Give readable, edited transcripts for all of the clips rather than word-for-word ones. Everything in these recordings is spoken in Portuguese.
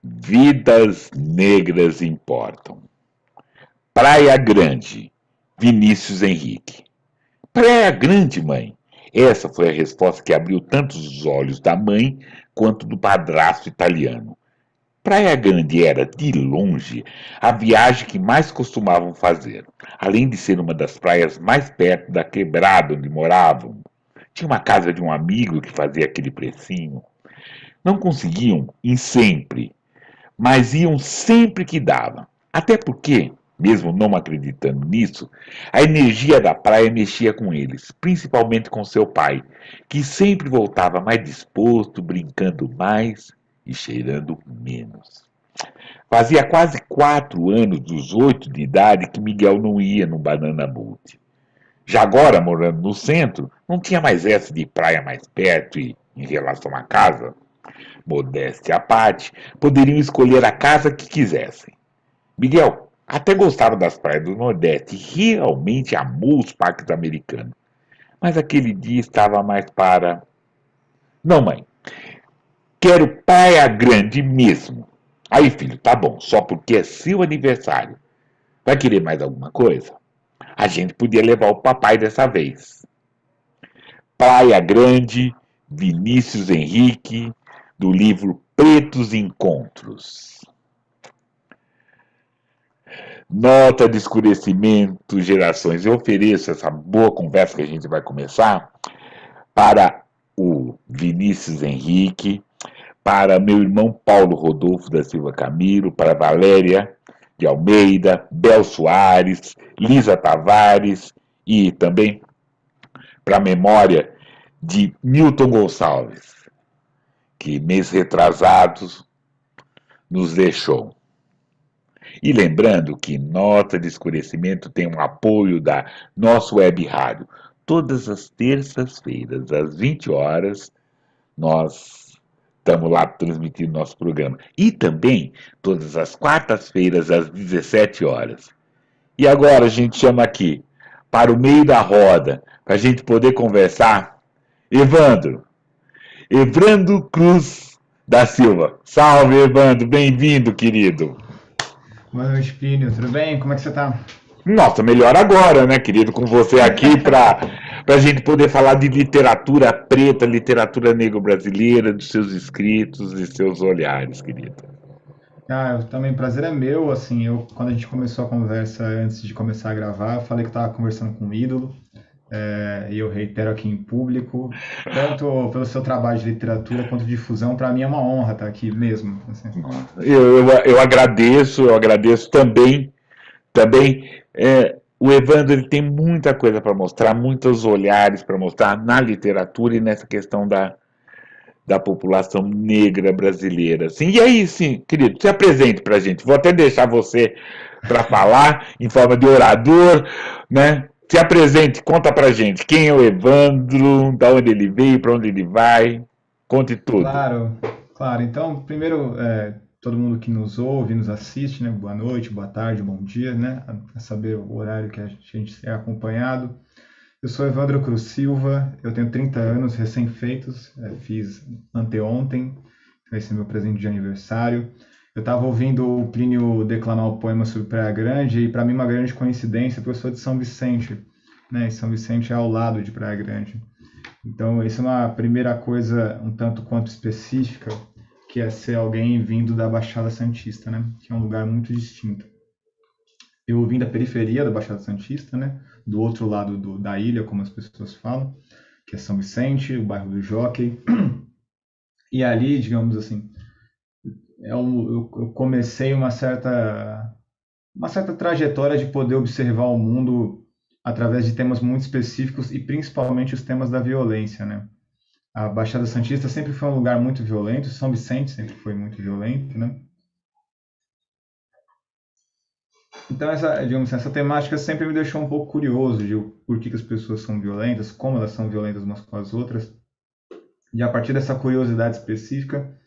Vidas negras importam. Praia Grande, Vinícius Henrique. Praia Grande, mãe. Essa foi a resposta que abriu tanto os olhos da mãe quanto do padrasto italiano. Praia Grande era, de longe, a viagem que mais costumavam fazer, além de ser uma das praias mais perto da quebrada onde moravam. Tinha uma casa de um amigo que fazia aquele precinho. Não conseguiam ir sempre, mas iam sempre que dava. Até porque, mesmo não acreditando nisso, a energia da praia mexia com eles, principalmente com seu pai, que sempre voltava mais disposto, brincando mais e cheirando menos. Fazia quase 4 anos dos 8 de idade que Miguel não ia no Banana Boat. Já agora, morando no centro, não tinha mais essa de praia mais perto e, em relação à casa, modéstia à parte, poderiam escolher a casa que quisessem. Miguel até gostava das praias do Nordeste e realmente amou os parques americanos. Mas aquele dia estava mais para. Não, mãe, quero Praia Grande mesmo. Aí, filho, tá bom, só porque é seu aniversário. Vai querer mais alguma coisa? A gente podia levar o papai dessa vez. Praia Grande, Vinícius Henrique, do livro Pretos Encontros. Nota de escurecimento, gerações. Eu ofereço essa boa conversa que a gente vai começar para o Vinícius Henrique, para meu irmão Paulo Rodolfo da Silva Camilo, para Valéria de Almeida, Bel Soares, Lisa Tavares e também para a memória de Milton Gonçalves, que mês retrasados nos deixou. E lembrando que Nota de Escurecimento tem um apoio da nosso web rádio. Todas as terças-feiras, às 20 horas, nós estamos lá transmitindo nosso programa. E também todas as quartas-feiras, às 17 horas. E agora a gente chama aqui, para o meio da roda, para a gente poder conversar, Evandro Cruz da Silva. Salve, Evandro, bem-vindo, querido. Boa noite, Plínio. Tudo bem? Como é que você tá? Nossa, melhor agora, né, querido, com você aqui para a gente poder falar de literatura preta, literatura negro-brasileira, dos seus escritos e seus olhares, querido. Eu também, prazer é meu. Assim, quando a gente começou a conversa, antes de começar a gravar, eu falei que estava conversando com um ídolo, e eu reitero aqui em público, tanto pelo seu trabalho de literatura quanto de difusão, para mim é uma honra estar aqui mesmo. Assim. Eu agradeço também, o Evandro ele tem muita coisa para mostrar, muitos olhares para mostrar na literatura e nessa questão da população negra brasileira. Sim, e aí, sim, querido, se apresente para a gente. Vou até deixar você para falar em forma de orador, né? Se apresente, conta para a gente quem é o Evandro, da onde ele veio, para onde ele vai, conte tudo. Claro, claro. Então, primeiro, todo mundo que nos ouve, nos assiste, né? Boa noite, boa tarde, bom dia, né? A saber o horário que a gente é acompanhado. Eu sou Evandro Cruz Silva, eu tenho 30 anos recém-feitos, fiz anteontem, então esse é meu presente de aniversário. Eu estava ouvindo o Plínio declamar o poema sobre Praia Grande e para mim uma grande coincidência, porque eu sou de São Vicente, né? E São Vicente é ao lado de Praia Grande. Então, isso é uma primeira coisa um tanto quanto específica, que é ser alguém vindo da Baixada Santista, né? Que é um lugar muito distinto. Eu vim da periferia da Baixada Santista, né? Do outro lado da ilha, como as pessoas falam, que é São Vicente, o bairro do Jockey. E ali, digamos assim, eu comecei uma certa trajetória de poder observar o mundo através de temas muito específicos e principalmente os temas da violência, né? A Baixada Santista sempre foi um lugar muito violento, São Vicente sempre foi muito violento, né? Então digamos assim, essa temática sempre me deixou um pouco curioso de por que as pessoas são violentas, como elas são violentas umas com as outras. E a partir dessa curiosidade específica,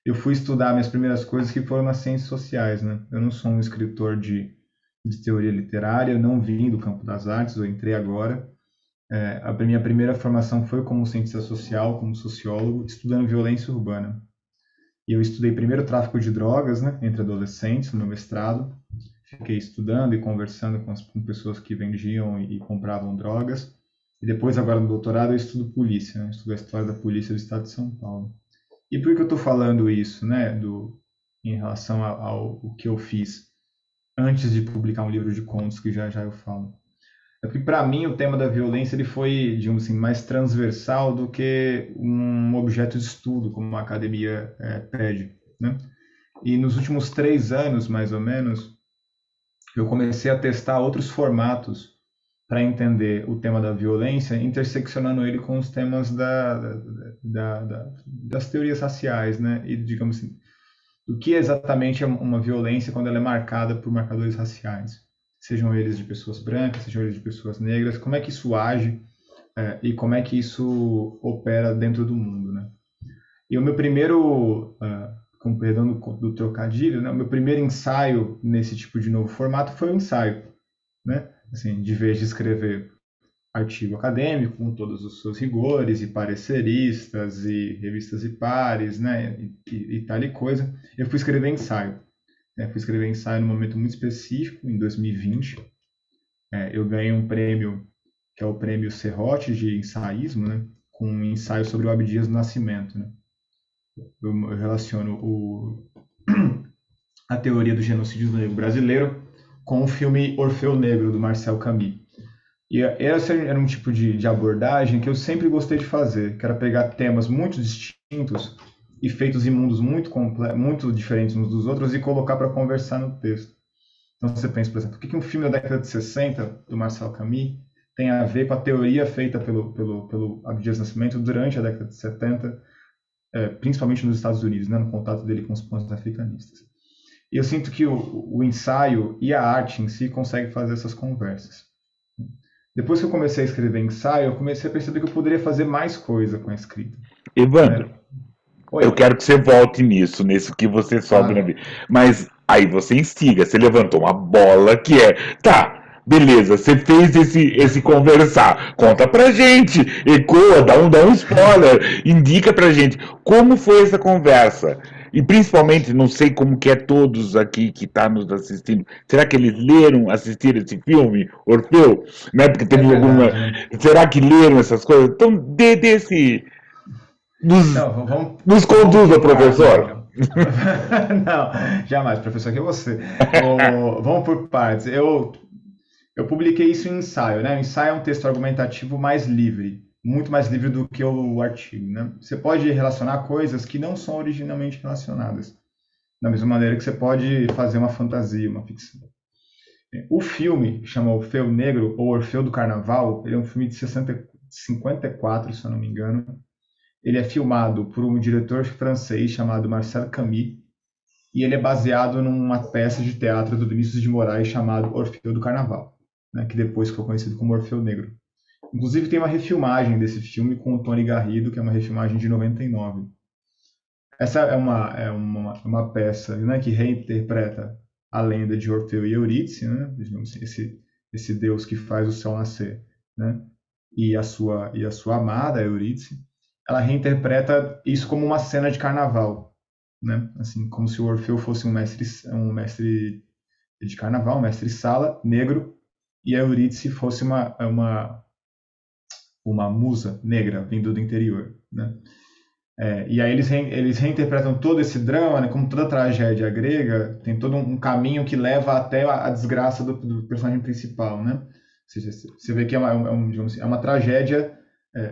eu fui estudar minhas primeiras coisas que foram nas ciências sociais, né? Eu não sou um escritor de teoria literária, eu não vim do campo das artes, eu entrei agora. A minha primeira formação foi como cientista social, como sociólogo, estudando violência urbana. E eu estudei primeiro tráfico de drogas, né, entre adolescentes, no meu mestrado. Fiquei estudando e conversando com pessoas que vendiam e compravam drogas. E depois, agora no doutorado, eu estudo polícia, né? Estudo a história da polícia do estado de São Paulo. E por que eu estou falando isso, né, em relação ao que eu fiz antes de publicar um livro de contos, que já já eu falo? É porque, para mim, o tema da violência ele foi, digamos assim, mais transversal do que um objeto de estudo, como a academia pede, né? E nos últimos 3 anos, mais ou menos, eu comecei a testar outros formatos para entender o tema da violência, interseccionando ele com os temas das teorias raciais, né? E, digamos assim, o que exatamente é uma violência quando ela é marcada por marcadores raciais? Sejam eles de pessoas brancas, sejam eles de pessoas negras, como é que isso age e como é que isso opera dentro do mundo, né? E o meu primeiro, com perdão do trocadilho, né? O meu primeiro ensaio nesse tipo de novo formato foi um ensaio, né? Assim, de vez de escrever artigo acadêmico com todos os seus rigores e pareceristas e revistas e pares, né, e tal e coisa, eu fui escrever ensaio. Fui escrever ensaio num momento muito específico, em 2020. Eu ganhei um prêmio, que é o Prêmio Serrote de Ensaísmo, né, com um ensaio sobre o Abdias do Nascimento. Né. Eu relaciono a teoria do genocídio do negro brasileiro com o filme Orfeu Negro, do Marcel Camus. E esse era um tipo de abordagem que eu sempre gostei de fazer, que era pegar temas muito distintos e feitos em mundos muito diferentes uns dos outros e colocar para conversar no texto. Então você pensa, por exemplo, o que um filme da década de 60, do Marcel Camus, tem a ver com a teoria feita pelo Abdias Nascimento durante a década de 70, principalmente nos Estados Unidos, né, no contato dele com os pan-africanistas. E eu sinto que o ensaio e a arte em si conseguem fazer essas conversas. Depois que eu comecei a escrever ensaio, eu comecei a perceber que eu poderia fazer mais coisa com a escrita. Evandro, Né? eu Oi. quero que você volte nisso que você sobe na Claro. vida. Mas aí você instiga, você levantou uma bola que é. Tá, beleza, você fez esse conversar. Conta pra gente, ecoa, dá um spoiler, indica pra gente como foi essa conversa. E principalmente, não sei como que é todos aqui que estão nos assistindo. Será que eles leram, assistiram esse filme, Orfeu? Né? Porque É teve alguma. verdade, né? Será que leram essas coisas? Então, desse. Nos, Não, nos vamos conduza, por partes, professor. então. Não, jamais, professor, que é você. Vamos por partes. Eu publiquei isso em ensaio, né? O ensaio é um texto argumentativo mais livre, muito mais livre do que o artigo, né? Você pode relacionar coisas que não são originalmente relacionadas, da mesma maneira que você pode fazer uma fantasia, uma ficção. O filme, que chama Orfeu Negro, ou Orfeu do Carnaval, ele é um filme de 54, se eu não me engano. Ele é filmado por um diretor francês chamado Marcel Camus, e ele é baseado numa peça de teatro do Vinícius de Moraes chamado Orfeu do Carnaval, né, que depois ficou conhecido como Orfeu Negro. Inclusive tem uma refilmagem desse filme com o Tony Garrido, que é uma refilmagem de 99. Essa é uma peça, né, que reinterpreta a lenda de Orfeu e Eurídice, né, esse deus que faz o céu nascer, né, e a sua amada Eurídice. Ela reinterpreta isso como uma cena de carnaval, né, assim como se o Orfeu fosse um mestre de carnaval, um mestre-sala negro, e a Eurídice fosse uma musa negra vindo do interior, né. E aí eles reinterpretam todo esse drama, né, como toda tragédia grega, tem todo um caminho que leva até a desgraça do personagem principal, né? Ou seja, você vê que digamos assim, é uma tragédia,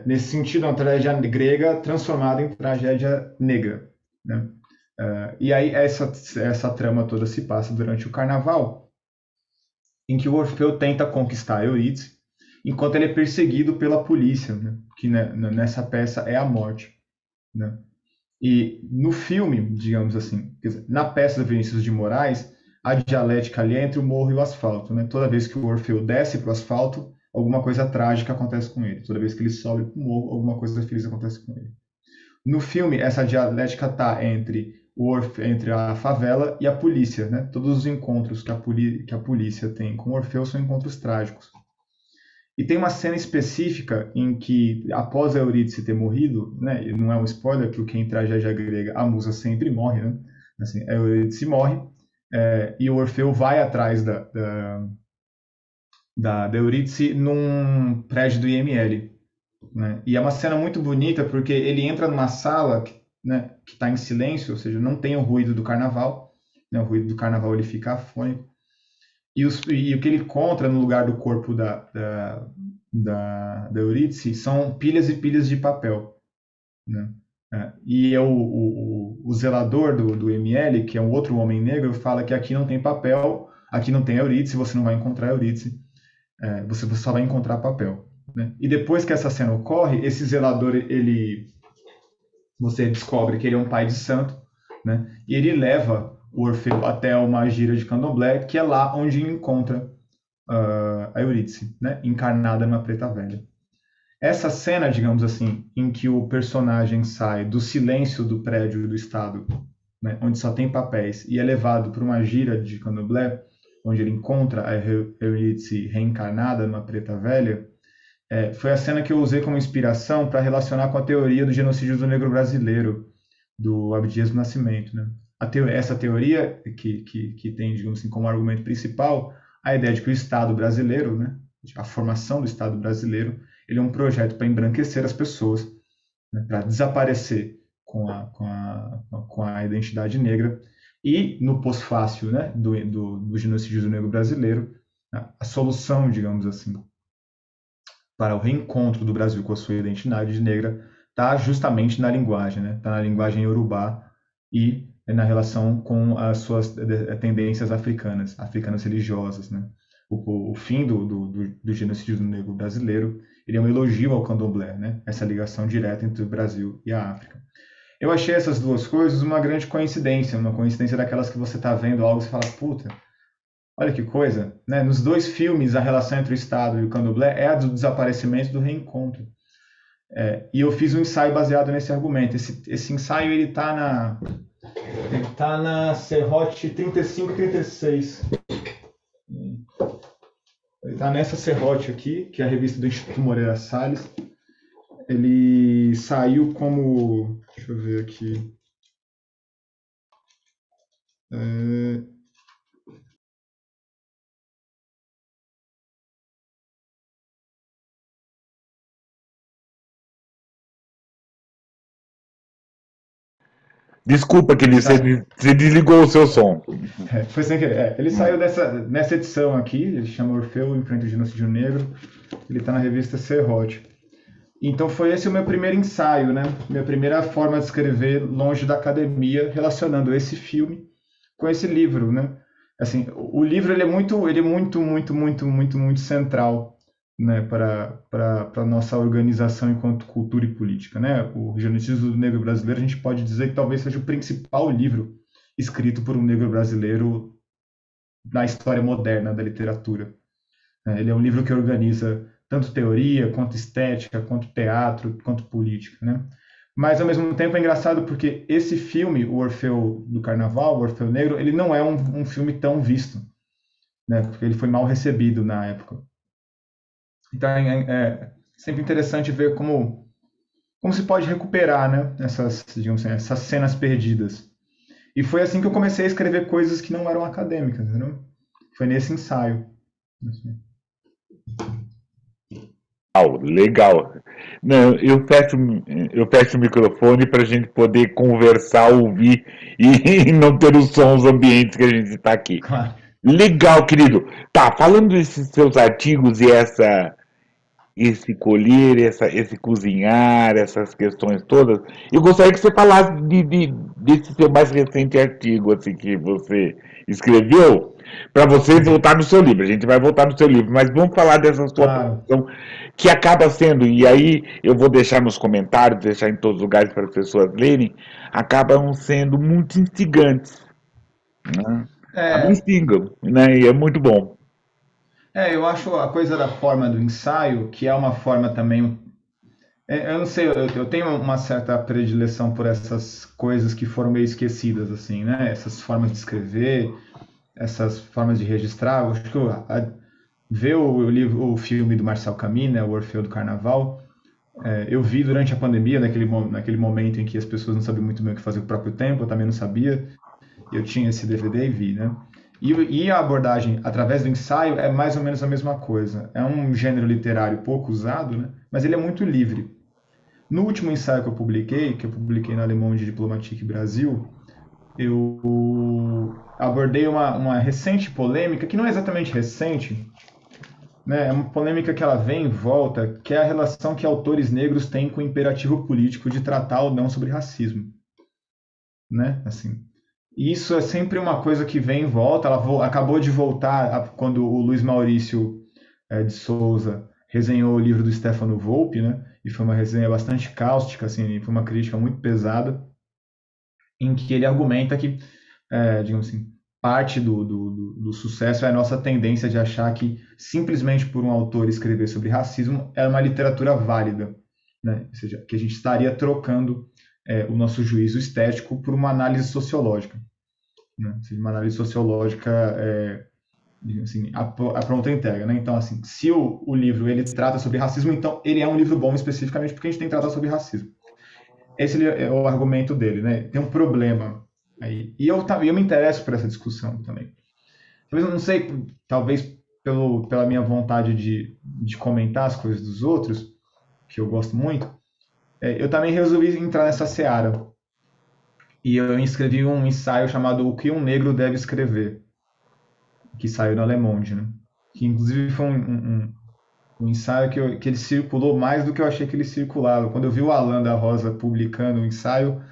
nesse sentido, é uma tragédia grega transformada em tragédia negra, né? E aí essa trama toda se passa durante o carnaval, em que o Orfeu tenta conquistar Eurídice, enquanto ele é perseguido pela polícia, né? Que nessa peça é a morte, né? E no filme, digamos assim, na peça do Vinícius de Moraes, a dialética ali é entre o morro e o asfalto, né? Toda vez que o Orfeu desce para o asfalto, alguma coisa trágica acontece com ele. Toda vez que ele sobe para o morro, alguma coisa feliz acontece com ele. No filme, essa dialética está entre a favela e a polícia, né? Todos os encontros que a polícia tem com o Orfeu são encontros trágicos. E tem uma cena específica em que, após a Eurídice ter morrido, né, e não é um spoiler, porque em tragédia grega a musa sempre morre, né? Assim, a Eurídice morre, e o Orfeu vai atrás da Eurídice num prédio do IML. Né? E é uma cena muito bonita porque ele entra numa sala, né, que está em silêncio, ou seja, não tem o ruído do carnaval, né? O ruído do carnaval ele fica afônico. E o que ele encontra no lugar do corpo da Eurídice são pilhas e pilhas de papel. Né? E o zelador do ML, que é um outro homem negro, fala que aqui não tem papel, aqui não tem Eurídice, você não vai encontrar Eurídice, você só vai encontrar papel. Né? E depois que essa cena ocorre, esse zelador, você descobre que ele é um pai de santo, né? E ele leva o Orfeu até uma gira de candomblé, que é lá onde encontra a Eurídice, né? Encarnada numa preta velha. Essa cena, digamos assim, em que o personagem sai do silêncio do prédio do Estado, né? Onde só tem papéis, e é levado para uma gira de candomblé, onde ele encontra a Eurídice reencarnada numa preta velha, foi a cena que eu usei como inspiração para relacionar com a teoria do genocídio do negro brasileiro, do Abdias do Nascimento. Né? Essa teoria, que tem, digamos assim, como argumento principal, a ideia de que o Estado brasileiro, né, a formação do Estado brasileiro, ele é um projeto para embranquecer as pessoas, né, para desaparecer com a identidade negra, e no pós-fácil, né, do genocídio do negro brasileiro, a solução, digamos assim, para o reencontro do Brasil com a sua identidade negra está justamente na linguagem, né? Está na linguagem iorubá e na relação com as suas tendências africanas religiosas, né? O fim do genocídio do negro brasileiro, ele é um elogio ao candomblé, né? Essa ligação direta entre o Brasil e a África. Eu achei essas duas coisas uma grande coincidência, uma coincidência daquelas que você está vendo algo e você fala, puta, olha que coisa, né? Nos dois filmes, a relação entre o Estado e o candomblé é a do desaparecimento e do reencontro. E eu fiz um ensaio baseado nesse argumento. Esse ensaio ele tá na Serrote 35 e 36. Ele está nessa Serrote aqui, que é a revista do Instituto Moreira Salles. Ele saiu como... Deixa eu ver aqui. Desculpa, querido, você desligou o seu som. Foi sem querer. Ele saiu nessa edição aqui, ele chama Orfeu Enfrenta o Genocídio Negro. Ele está na revista Serrote. Então foi esse o meu primeiro ensaio, né? Minha primeira forma de escrever longe da academia, relacionando esse filme com esse livro, né? Assim, o livro ele é muito central, né, para a nossa organização enquanto cultura e política, né? O Genocídio do Negro Brasileiro, a gente pode dizer que talvez seja o principal livro escrito por um negro brasileiro na história moderna da literatura. Ele é um livro que organiza tanto teoria, quanto estética, quanto teatro, quanto política, né? Mas, ao mesmo tempo, é engraçado porque esse filme, O Orfeu do Carnaval, O Orfeu Negro, ele não é um filme tão visto, né? Porque ele foi mal recebido na época. Então, é sempre interessante ver como se pode recuperar, né? Digamos assim, essas cenas perdidas. E foi assim que eu comecei a escrever coisas que não eram acadêmicas, entendeu? Foi nesse ensaio. Legal. Não, eu fecho o microfone para a gente poder conversar, ouvir e não ter os sons ambientes que a gente está aqui. Claro. Legal, querido. Tá, falando desses seus artigos e esse colher, esse cozinhar, essas questões todas, eu gostaria que você falasse desse seu mais recente artigo assim, que você escreveu, para você voltar no seu livro. A gente vai voltar no seu livro, mas vamos falar dessa sua produção, que acaba sendo, e aí eu vou deixar nos comentários, deixar em todos os lugares para as pessoas lerem, acabam sendo muito instigantes. Né? Me instigam, né? E é muito bom. Eu acho a coisa da forma do ensaio, que é uma forma também. Eu não sei, eu tenho uma certa predileção por essas coisas que foram meio esquecidas, assim, né? Essas formas de escrever, essas formas de registrar. Eu acho que ver o filme do Marcel Camus, né, o Orfeu do Carnaval, eu vi durante a pandemia, naquele momento em que as pessoas não sabiam muito bem o que fazer com o próprio tempo, eu também não sabia, eu tinha esse DVD e vi, né? E a abordagem através do ensaio é mais ou menos a mesma coisa. É um gênero literário pouco usado, né? Mas ele é muito livre. No último ensaio que eu publiquei na Le Monde Diplomatique Brasil, eu abordei uma recente polêmica, que não é exatamente recente, né? É uma polêmica que ela vem em volta, que é a relação que autores negros têm com o imperativo político de tratar ou não sobre racismo, né? Assim, isso é sempre uma coisa que vem em volta. Ela acabou de voltar quando o Luiz Maurício de Souza resenhou o livro do Stefano Volpe, né? E foi uma resenha bastante cáustica, assim, foi uma crítica muito pesada, em que ele argumenta que, digamos assim, parte do sucesso é a nossa tendência de achar que simplesmente por um autor escrever sobre racismo é uma literatura válida, né? Ou seja, que a gente estaria trocando o nosso juízo estético por uma análise sociológica, né? Ou seja, uma análise sociológica assim, a pronta entrega, né? Então, assim, se o livro ele trata sobre racismo, então ele é um livro bom especificamente porque a gente tem que tratar sobre racismo. Esse é o argumento dele, né? Tem um problema aí. E eu me interesso por essa discussão também. Talvez, eu não sei, talvez pela minha vontade de comentar as coisas dos outros, que eu gosto muito, eu também resolvi entrar nessa seara. E eu escrevi um ensaio chamado O que um Negro Deve Escrever, que saiu na Le Monde, né? Que inclusive foi um ensaio que ele circulou mais do que eu achei que ele circulava. Quando eu vi o Alan da Rosa publicando o ensaio,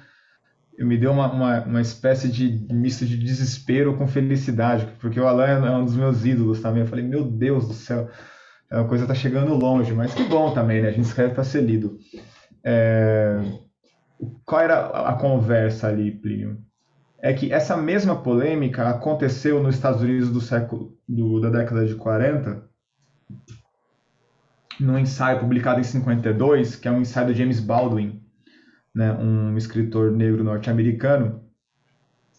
me deu uma espécie de misto de desespero com felicidade, porque o Alan é um dos meus ídolos também. Eu falei, meu Deus do céu, a coisa tá chegando longe, mas que bom também, né? A gente escreve para ser lido. Qual era a conversa ali, Plínio? É que essa mesma polêmica aconteceu nos Estados Unidos da década de 40, num ensaio publicado em 52, que é um ensaio do James Baldwin, né, um escritor negro norte-americano,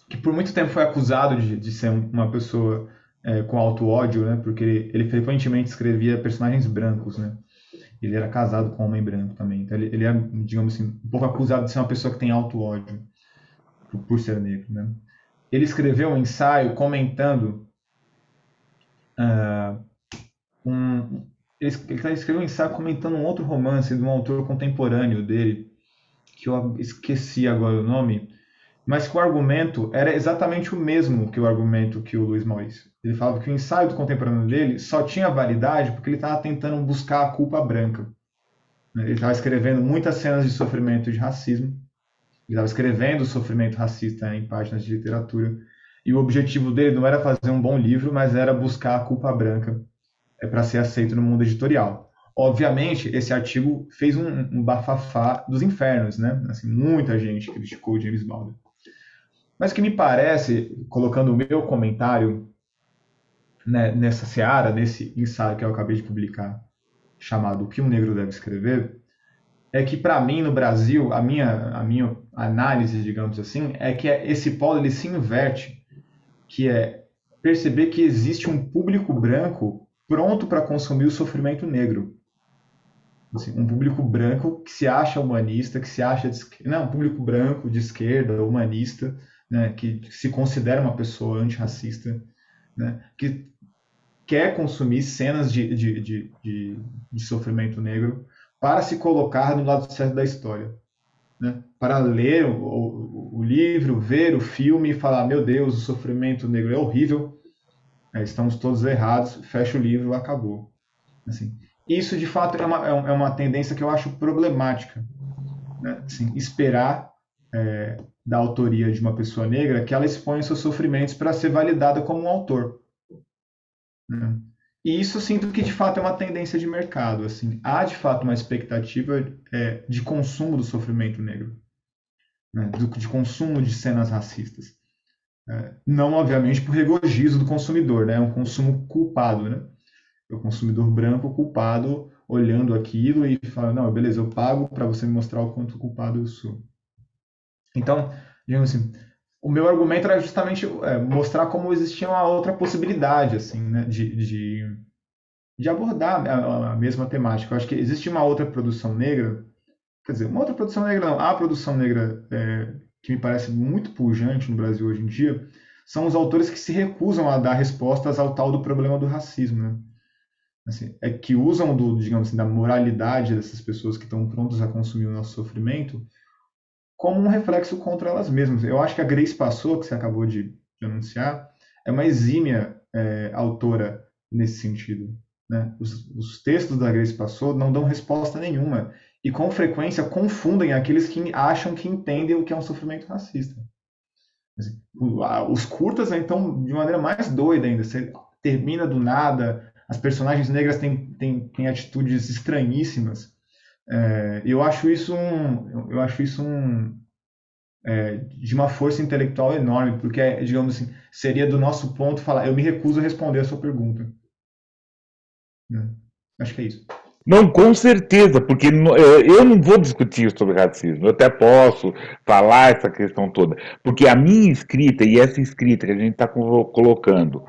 que por muito tempo foi acusado de ser uma pessoa com alto ódio, né, porque ele frequentemente escrevia personagens brancos, né. Ele era casado com um homem branco também, então ele é, digamos assim, um pouco acusado de ser uma pessoa que tem alto ódio por ser negro, né. Ele escreveu um ensaio comentando uh, um, ele escreveu um ensaio comentando um outro romance de um autor contemporâneo dele, que eu esqueci agora o nome, mas que o argumento era exatamente o mesmo que o argumento que o Luiz Maurício. Ele falava que o ensaio do contemporâneo dele só tinha validade porque ele estava tentando buscar a culpa branca. Ele estava escrevendo muitas cenas de sofrimento e de racismo, ele estava escrevendo o sofrimento racista em páginas de literatura, e o objetivo dele não era fazer um bom livro, mas era buscar a culpa branca para ser aceito no mundo editorial. Obviamente, esse artigo fez um bafafá dos infernos, né? Assim, muita gente criticou o James Baldwin. Mas o que me parece, colocando o meu comentário, né, nessa seara, nesse ensaio que eu acabei de publicar, chamado O que um Negro Deve Escrever, é que, para mim, no Brasil, a minha análise, digamos assim, é que esse polo ele se inverte, que é perceber que existe um público branco pronto para consumir o sofrimento negro. Assim, um público branco que se acha humanista, que se acha não, um público branco de esquerda, humanista, né, que se considera uma pessoa antirracista, né, que quer consumir cenas de sofrimento negro para se colocar no lado certo da história, né, para ler o livro, ver o filme e falar, meu Deus, o sofrimento negro é horrível, estamos todos errados, fecha o livro, acabou. Assim, isso, de fato, é uma tendência que eu acho problemática, né? Assim, esperar da autoria de uma pessoa negra que ela exponha seus sofrimentos para ser validada como um autor, né? E isso eu sinto que, de fato, é uma tendência de mercado. Assim, há, de fato, uma expectativa de consumo do sofrimento negro, né? De consumo de cenas racistas. Não, obviamente, por regozijo do consumidor, né? É um consumo culpado, né? O consumidor branco culpado olhando aquilo e falando, não, beleza, eu pago para você me mostrar o quanto culpado eu sou. Então, digamos assim, o meu argumento era justamente mostrar como existia uma outra possibilidade, assim, né, de abordar a mesma temática. Eu acho que existe uma outra produção negra, quer dizer, uma outra produção negra não, a produção negra que me parece muito pujante no Brasil hoje em dia, são os autores que se recusam a dar respostas ao tal do problema do racismo, né? Assim, é que usam digamos assim, da moralidade dessas pessoas que estão prontas a consumir o nosso sofrimento como um reflexo contra elas mesmas. Eu acho que a Grace Passou, que você acabou de anunciar, é uma exímia autora nesse sentido. Né? Os textos da Grace Passou não dão resposta nenhuma e, com frequência, confundem aqueles que acham que entendem o que é um sofrimento racista. Assim, os curtas, então, de maneira mais doida ainda, você termina do nada, as personagens negras têm atitudes estranhíssimas. Eu acho isso de uma força intelectual enorme, porque, digamos assim, seria do nosso ponto falar, eu me recuso a responder a sua pergunta. Né? Acho que é isso. Não, com certeza, porque eu não vou discutir sobre racismo, eu até posso falar essa questão toda, porque a minha escrita e essa escrita que a gente está colocando,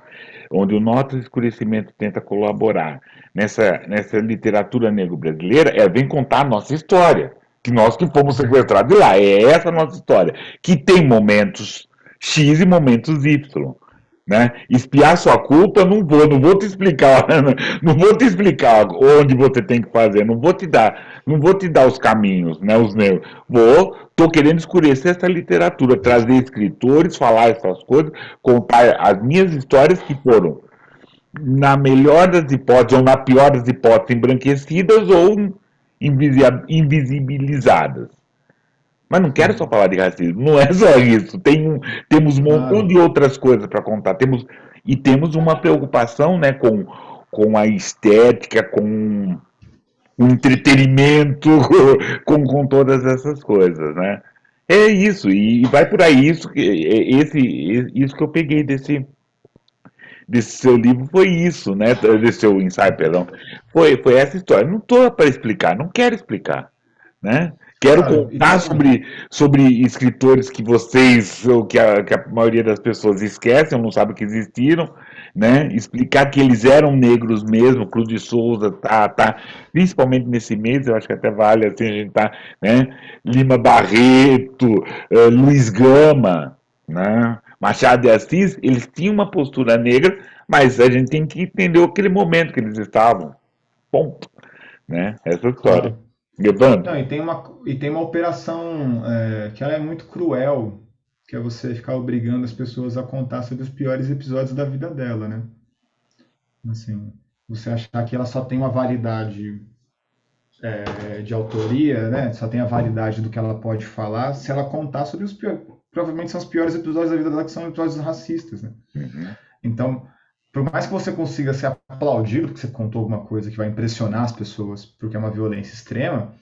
onde o nosso escurecimento tenta colaborar nessa literatura negro-brasileira, vem contar a nossa história, que nós que fomos sequestrados de lá, é essa a nossa história, que tem momentos X e momentos Y. Né? Espiar sua culpa, não vou te explicar, não vou te explicar onde você tem que fazer, não vou te dar os caminhos, né? Tô querendo escurecer essa literatura, trazer escritores, falar essas coisas, contar as minhas histórias que foram, na melhor das hipóteses ou na pior das hipóteses, embranquecidas ou invisibilizadas. Mas não quero só Sim, falar de racismo, não é só isso. Temos um montão de claro. outras coisas para contar. Temos uma preocupação, né, com a estética, com o entretenimento, com todas essas coisas, né? É isso, e vai por aí. Isso que eu peguei desse seu livro foi isso, né? Desse seu ensaio, perdão. Foi essa história. Não estou para explicar, não quero explicar, né? Quero Claro, e tem contar sobre escritores que vocês, ou que a maioria das pessoas esquecem, ou não sabem que existiram, né? Explicar que eles eram negros mesmo, Cruz de Souza, tá. Principalmente nesse mês, eu acho que até vale, assim, a gente tá, né? Lima Barreto, Luiz Gama, né? Machado de Assis, eles tinham uma postura negra, mas a gente tem que entender aquele momento que eles estavam. Ponto. Né? Essa história. claro. Evandro? Não, e tem uma operação que ela é muito cruel, que é você ficar obrigando as pessoas a contar sobre os piores episódios da vida dela, né? Assim, você achar que ela só tem uma validade de autoria, né? Só tem a validade do que ela pode falar se ela contar sobre os piores. Provavelmente são os piores episódios da vida dela, que são episódios racistas, né? Uhum. Então, por mais que você consiga ser aplaudido porque você contou alguma coisa que vai impressionar as pessoas, porque é uma violência extrema,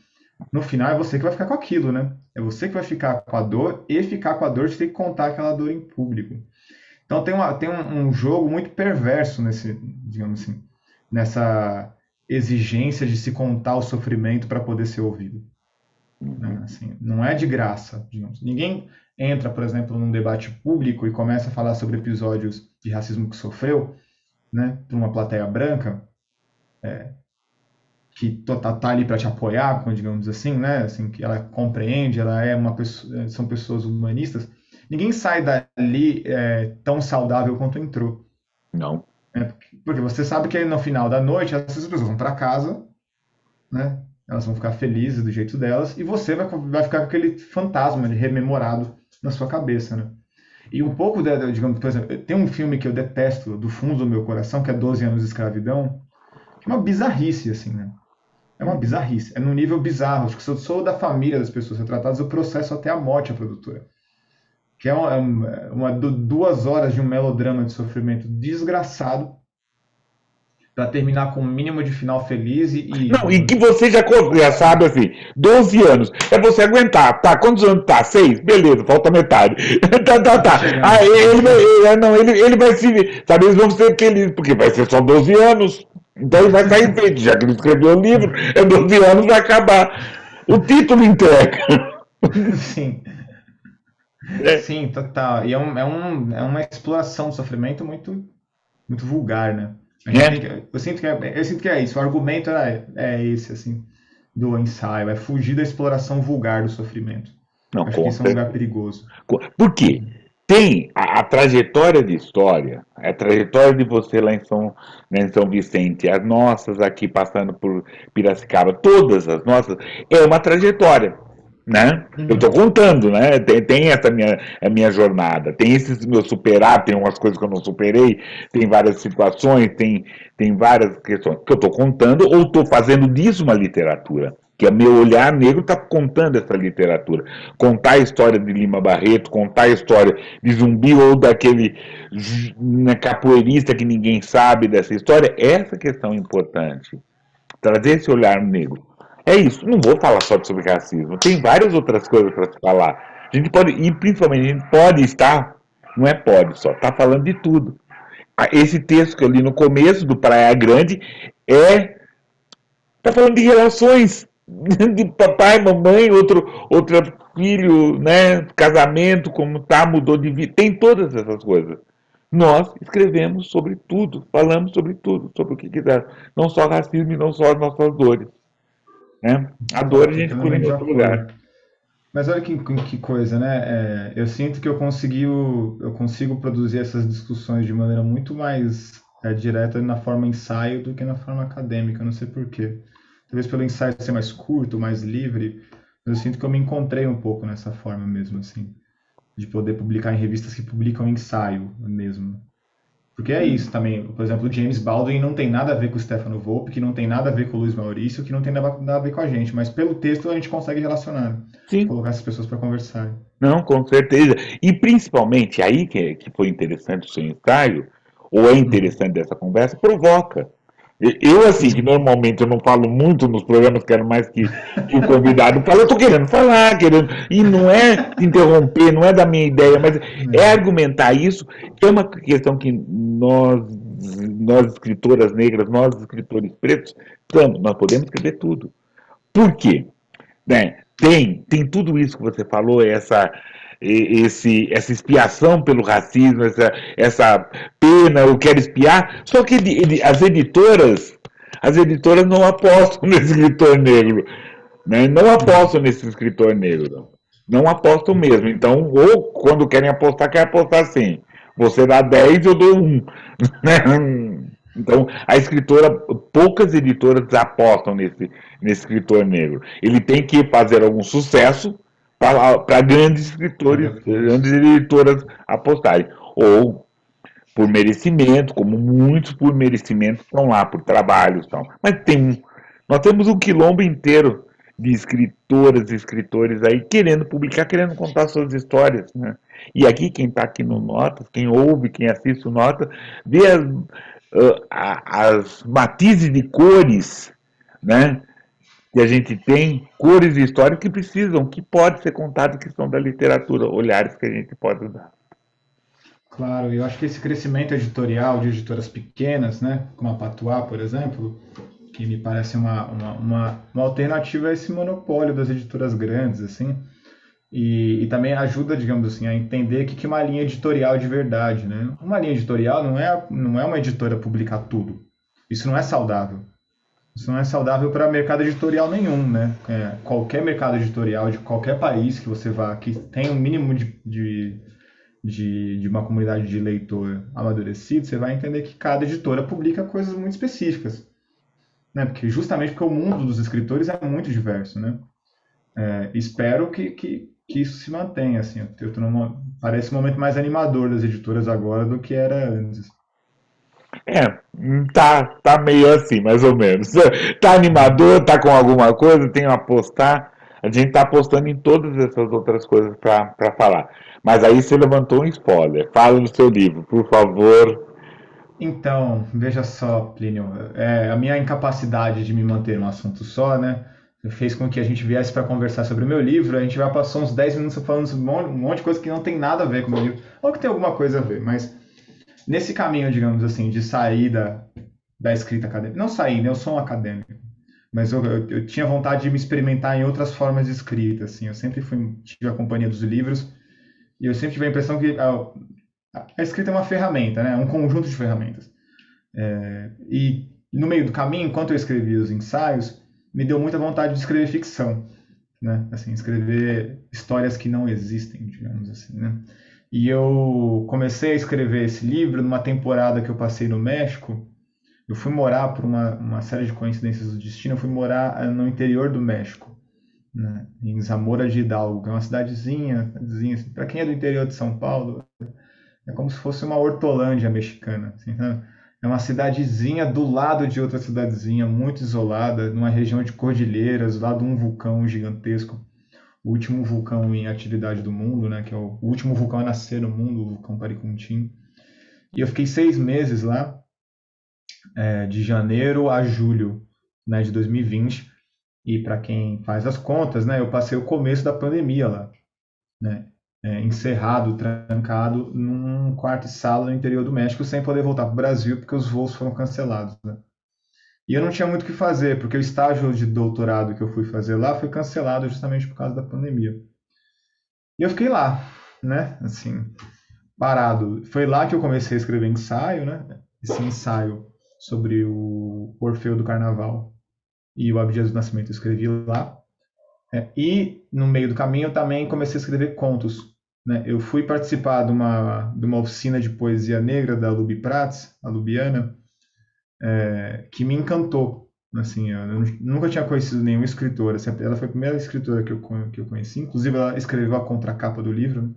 no final é você que vai ficar com aquilo, né? É você que vai ficar com a dor e ficar com a dor de ter que contar aquela dor em público. Então tem um jogo muito perverso digamos assim, nessa exigência de se contar o sofrimento para poder ser ouvido. Né? Uhum. Assim, não é de graça, digamos. Ninguém entra, por exemplo, num debate público e começa a falar sobre episódios de racismo que sofreu, né, para uma plateia branca, que tá ali para te apoiar, digamos assim, né, assim, que ela compreende, ela é uma pessoa, são pessoas humanistas. Ninguém sai dali tão saudável quanto entrou. Não. Né? Porque você sabe que no final da noite essas pessoas vão para casa, né? Elas vão ficar felizes do jeito delas e você vai ficar com aquele fantasma de rememorado na sua cabeça, né? E um pouco, digamos, por exemplo, tem um filme que eu detesto do fundo do meu coração, que é 12 anos de escravidão, que é uma bizarrice, assim, né? É uma Uhum. bizarrice, é num nível bizarro. Acho que eu sou da família das pessoas retratadas, o processo até a morte a produtora. Que é 2 horas de um melodrama de sofrimento desgraçado para terminar com um mínimo de final feliz Não, e que você já sabe assim, 12 anos. É você aguentar. Tá, quantos anos tá? 6? Beleza, falta metade. tá Tá. chegando. Aí ele vai se. Sabe, eles vão ser felizes, porque vai ser só 12 anos. Então ele vai sair feito, já que ele escreveu o livro, 12 anos vai acabar. O título entrega. Sim, É. sim, total. E é uma exploração do sofrimento muito, muito vulgar, né? A gente tem né? que, eu sinto que é isso. O argumento é esse, assim, do ensaio, é fugir da exploração vulgar do sofrimento. Não, Acho que com isso é um lugar certeza. perigoso. Por quê? Tem a trajetória de história, a trajetória de você lá em São Vicente, as nossas aqui passando por Piracicaba, todas as nossas, é uma trajetória, né? Eu estou Uhum. contando, né? Tem essa a minha jornada, tem esses meus superar, tem umas coisas que eu não superei, tem várias situações, tem várias questões que eu estou contando ou estou fazendo disso uma literatura. Que é meu olhar negro está contando essa literatura. Contar a história de Lima Barreto, contar a história de Zumbi ou daquele capoeirista que ninguém sabe dessa história, essa questão é importante. Trazer esse olhar negro. É isso. Não vou falar só sobre racismo. Tem várias outras coisas para se falar. A gente pode, e principalmente, a gente pode estar, não é pode só, está falando de tudo. Esse texto que eu li no começo do Praia Grande está falando de relações de papai, mamãe, outro filho, né? Casamento, como tá, mudou de vida. Tem todas essas coisas. Nós escrevemos sobre tudo, falamos sobre tudo, sobre o que quiser. Não só racismo e não só as nossas dores. Né? A dor a Tô gente cura plenamente em de outro lugar. acordo. Mas olha que coisa, né? Eu sinto que eu consigo produzir essas discussões de maneira muito mais direta na forma ensaio do que na forma acadêmica. Eu não sei por quê. Talvez pelo ensaio ser mais curto, mais livre, mas eu sinto que eu me encontrei um pouco nessa forma mesmo, assim, de poder publicar em revistas que publicam ensaio mesmo. Porque é isso também. Por exemplo, o James Baldwin não tem nada a ver com o Stefano Volpe, que não tem nada a ver com o Luiz Maurício, que não tem nada a ver com a gente. Mas pelo texto a gente consegue relacionar, Sim, colocar essas pessoas para conversar. não, com certeza. E principalmente aí que foi interessante o seu ensaio, ou é Uhum. interessante dessa conversa, provoca. Eu, assim, que Sim. normalmente eu não falo muito nos programas, quero mais que o convidado fale, eu estou querendo falar, querendo. E não é interromper, não é da minha ideia, mas é É. argumentar isso, que é uma questão que nós escritoras negras, nós escritores pretos, nós podemos escrever tudo. Por quê? Né? Tem tudo isso que você falou, essa expiação pelo racismo, essa pena, eu quero espiar, só que as editoras não apostam nesse escritor negro, né? Não Uhum. apostam nesse escritor negro, não apostam mesmo. Então, ou quando querem apostar, querem apostar assim, você dá 10, eu dou um. Então, a escritora, poucas editoras apostam nesse escritor negro. Ele tem que fazer algum sucesso para grandes Para escritores, depois. grandes editoras apostarem. Ou por merecimento, como muitos por merecimento estão lá, por trabalho. Estão. Mas nós temos um quilombo inteiro de escritoras e escritores aí querendo publicar, querendo contar suas histórias. Né? E aqui, quem está aqui no Notas, quem ouve, quem assiste o Notas, vê as matizes de cores, né? Que a gente tem, cores e histórias que precisam, que pode ser contado, que são da literatura, olhares que a gente pode dar. Claro, eu acho que esse crescimento editorial de editoras pequenas, né, como a Patuá, por exemplo, que me parece uma alternativa a esse monopólio das editoras grandes, assim, e também ajuda, digamos assim, a entender que é uma linha editorial de verdade, né? Uma linha editorial não é uma editora publicar tudo. Isso não é saudável. Isso não é saudável para mercado editorial nenhum, né? Qualquer mercado editorial de qualquer país que você vá, que tem um mínimo de uma comunidade de leitor amadurecido, você vai entender que cada editora publica coisas muito específicas, né? Justamente porque o mundo dos escritores é muito diverso, né? Espero que isso se mantenha, assim. Parece um momento mais animador das editoras agora do que era antes. É, tá meio assim, mais ou menos. Tá animador, tá com alguma coisa, tem a apostar. A gente tá apostando em todas essas outras coisas para falar. Mas aí você levantou um spoiler. Fala no seu livro, por favor. Então, veja só, Plínio, a minha incapacidade de me manter num assunto só, né, fez com que a gente viesse para conversar sobre o meu livro. A gente já passou uns 10 minutos falando sobre um monte de coisa que não tem nada a ver com o meu livro, ou que tem alguma coisa a ver, mas nesse caminho, digamos assim, de saída da escrita acadêmica, não sair, né, eu sou um acadêmico, mas eu tinha vontade de me experimentar em outras formas de escrita, assim, eu sempre tive a companhia dos livros, e eu sempre tive a impressão que a escrita é uma ferramenta, né, um conjunto de ferramentas. E no meio do caminho, enquanto eu escrevia os ensaios, me deu muita vontade de escrever ficção, né? Assim, escrever histórias que não existem, digamos assim, né? E eu comecei a escrever esse livro numa temporada que eu passei no México. Eu fui morar por uma série de coincidências do destino, eu fui morar no interior do México, né? Em Zamora de Hidalgo, que é uma cidadezinha assim, para quem é do interior de São Paulo, é como se fosse uma Hortolândia mexicana, assim, sabe? É uma cidadezinha do lado de outra cidadezinha, muito isolada, numa região de cordilheiras, lá de um vulcão gigantesco, o último vulcão em atividade do mundo, né? Que é o último vulcão a nascer no mundo, o vulcão Paricutim. E eu fiquei 6 meses lá, de janeiro a julho, né, de 2020. E para quem faz as contas, né, eu passei o começo da pandemia lá, né, encerrado, trancado num quarto e sala no interior do México, sem poder voltar para o Brasil porque os voos foram cancelados, né? E eu não tinha muito o que fazer, porque o estágio de doutorado que eu fui fazer lá foi cancelado justamente por causa da pandemia. E eu fiquei lá, né, assim, parado. Foi lá que eu comecei a escrever ensaio, né? Esse ensaio sobre o Orfeu do Carnaval e o Abdias do Nascimento eu escrevi lá. E no meio do caminho eu também comecei a escrever contos, né? Eu fui participar de uma oficina de poesia negra da Lubi Prats, a Lubiana, que me encantou. Assim, eu nunca tinha conhecido nenhum escritor. Ela foi a primeira escritora que eu conheci. Inclusive, ela escreveu a contracapa do livro, né?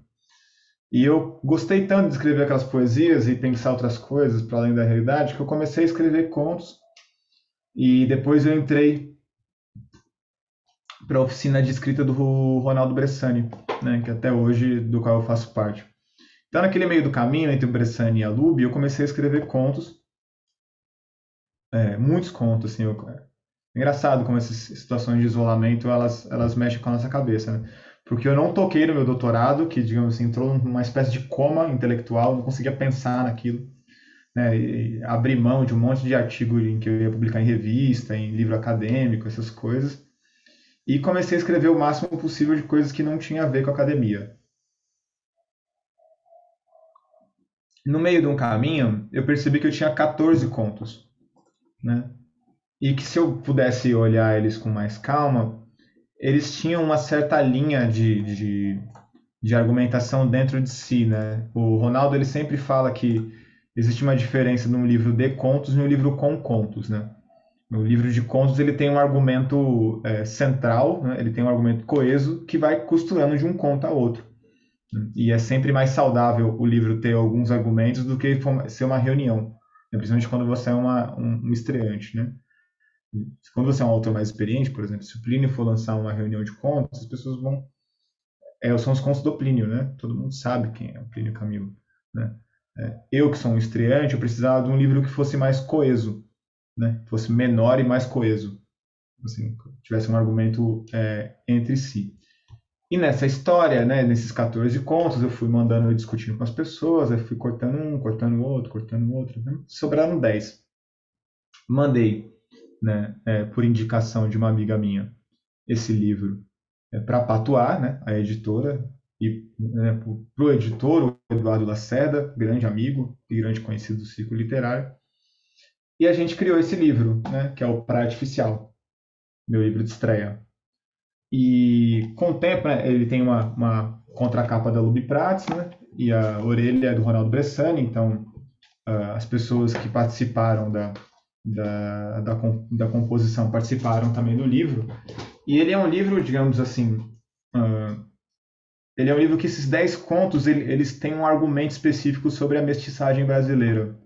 E eu gostei tanto de escrever aquelas poesias e pensar outras coisas para além da realidade que eu comecei a escrever contos. E depois eu entrei para a oficina de escrita do Ronaldo Bressani, né, que até hoje do qual eu faço parte. Então, naquele meio do caminho entre o Bressani e a Luby, eu comecei a escrever contos, muitos contos, assim. É engraçado como essas situações de isolamento elas mexem com a nossa cabeça, né? Porque eu não toquei no meu doutorado, que, digamos assim, entrou numa espécie de coma intelectual, não conseguia pensar naquilo, né? E abri mão de um monte de artigo em que eu ia publicar em revista, em livro acadêmico, essas coisas. E comecei a escrever o máximo possível de coisas que não tinha a ver com a academia. No meio de um caminho, eu percebi que eu tinha 14 contos, né? E que se eu pudesse olhar eles com mais calma, eles tinham uma certa linha de argumentação dentro de si, né? O Ronaldo ele sempre fala que existe uma diferença num livro de contos e um livro com contos, né? No livro de contos ele tem um argumento central, né? Ele tem um argumento coeso que vai costurando de um conto a outro. E é sempre mais saudável o livro ter alguns argumentos do que ser uma reunião, né? Principalmente quando você é um estreante, né? Quando você é um autor mais experiente, por exemplo, se o Plínio for lançar uma reunião de contos, as pessoas vão. São os contos do Plínio, né? Todo mundo sabe quem é o Plínio Camilo, né? Eu, que sou um estreante, eu precisava de um livro que fosse mais coeso, né? Fosse menor e mais coeso, assim, tivesse um argumento entre si. E nessa história, né, nesses 14 contos, eu fui mandando, eu discutindo com as pessoas, aí fui cortando um, cortando o outro, cortando o outro, né? Sobraram 10. Mandei, né, por indicação de uma amiga minha, esse livro para a Patuá, né, a editora, e né, para o editor, o Eduardo Lacerda, grande amigo e grande conhecido do círculo literário. E a gente criou esse livro, né, que é o Praia Artificial, meu livro de estreia. E com o tempo, né, ele tem uma contracapa da Lubi Prats, né, e a orelha é do Ronaldo Bressani, então as pessoas que participaram da composição participaram também do livro. E ele é um livro, digamos assim, ele é um livro que esses 10 contos eles têm um argumento específico sobre a mestiçagem brasileira.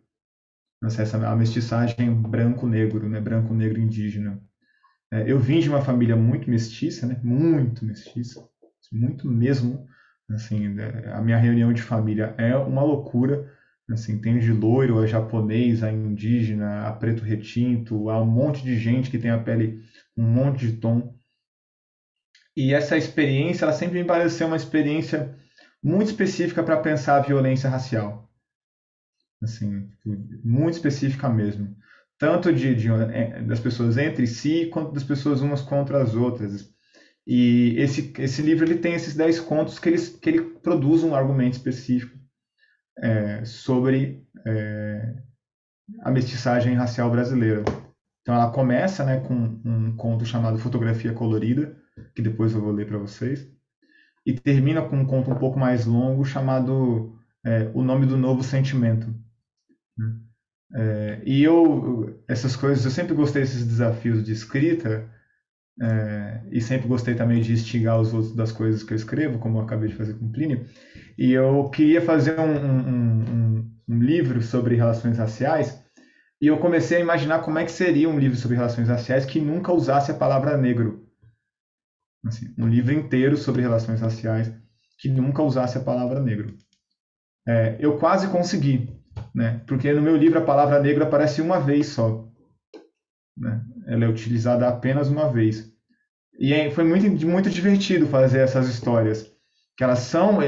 A mestiçagem branco-negro, né, branco-negro indígena. Eu vim de uma família muito mestiça, né, muito mestiça, muito mesmo. Assim, a minha reunião de família é uma loucura. Assim, tem de loiro a japonês, a indígena, a preto retinto, há um monte de gente que tem a pele um monte de tom. E essa experiência, ela sempre me pareceu uma experiência muito específica para pensar a violência racial. Assim, muito específica mesmo. Tanto das pessoas entre si, quanto das pessoas umas contra as outras. E esse livro ele tem esses 10 contos que ele produz um argumento específico sobre a mestiçagem racial brasileira. Então ela começa, né, com um conto chamado Fotografia Colorida, que depois eu vou ler para vocês, e termina com um conto um pouco mais longo chamado O Nome do Novo Sentimento. E essas coisas, eu sempre gostei desses desafios de escrita, e sempre gostei também de instigar os outros das coisas que eu escrevo, como eu acabei de fazer com Plínio. E eu queria fazer um livro sobre relações raciais, e eu comecei a imaginar como é que seria um livro sobre relações raciais que nunca usasse a palavra negro. Assim, um livro inteiro sobre relações raciais que nunca usasse a palavra negro. Eu quase consegui, né? Porque no meu livro a palavra negro aparece uma vez só. Né? Ela é utilizada apenas uma vez. E foi muito divertido fazer essas histórias, que elas são,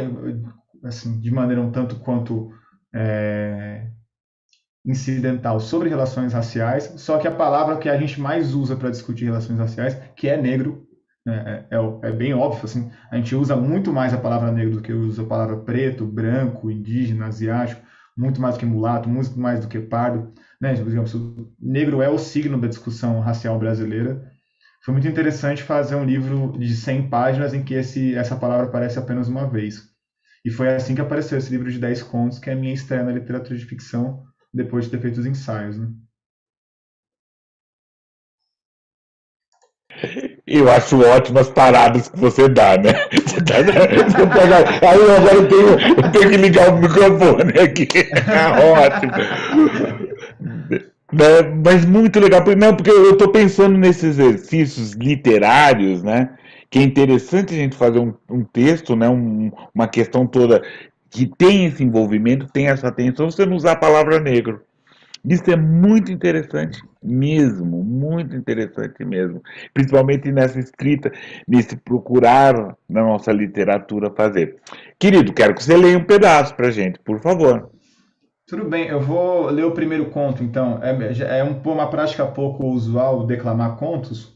assim, de maneira um tanto quanto incidental sobre relações raciais, só que a palavra que a gente mais usa para discutir relações raciais, que é negro, é bem óbvio, assim, a gente usa muito mais a palavra negro do que usa a palavra preto, branco, indígena, asiático, muito mais do que mulato, muito mais do que pardo, né? Digamos, negro é o signo da discussão racial brasileira. Foi muito interessante fazer um livro de 100 páginas em que essa palavra aparece apenas uma vez. E foi assim que apareceu esse livro de 10 contos, que é a minha estreia na literatura de ficção, depois de ter feito os ensaios. Né? Eu acho ótimas paradas que você dá, né? Você pega, aí agora eu tenho que ligar o microfone aqui. Ótimo. Né? Mas muito legal, não, porque eu estou pensando nesses exercícios literários, né? Que é interessante a gente fazer um texto, né? Uma questão toda que tem esse envolvimento, tem essa atenção, você não usar a palavra negro. Isso é muito interessante mesmo, muito interessante mesmo. Principalmente nessa escrita, nesse procurar na nossa literatura fazer. Querido, quero que você leia um pedaço pra gente, por favor. Tudo bem, eu vou ler o primeiro conto, então. Uma prática pouco usual declamar contos.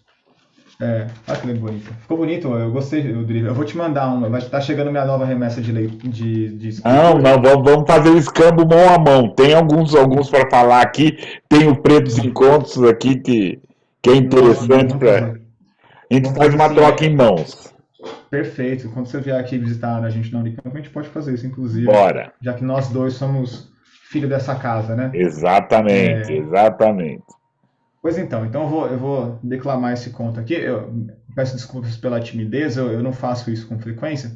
Olha que bonito. Ficou bonito, eu gostei do livro. Eu vou te mandar uma, vai estar chegando minha nova remessa de Não, escritura. não, vamos fazer o escambo mão a mão. Tem alguns para falar aqui. Tem o Pretos Encontros aqui que é Nossa, interessante vamos para. fazer. A gente Vamos faz fazer uma sim. troca em mãos. Perfeito. Quando você vier aqui visitar a gente na Unicamp, a gente pode fazer isso, inclusive, Bora. já que nós dois somos filho dessa casa, né? Exatamente, exatamente. Pois então eu vou declamar esse conto aqui. Eu peço desculpas pela timidez, eu não faço isso com frequência,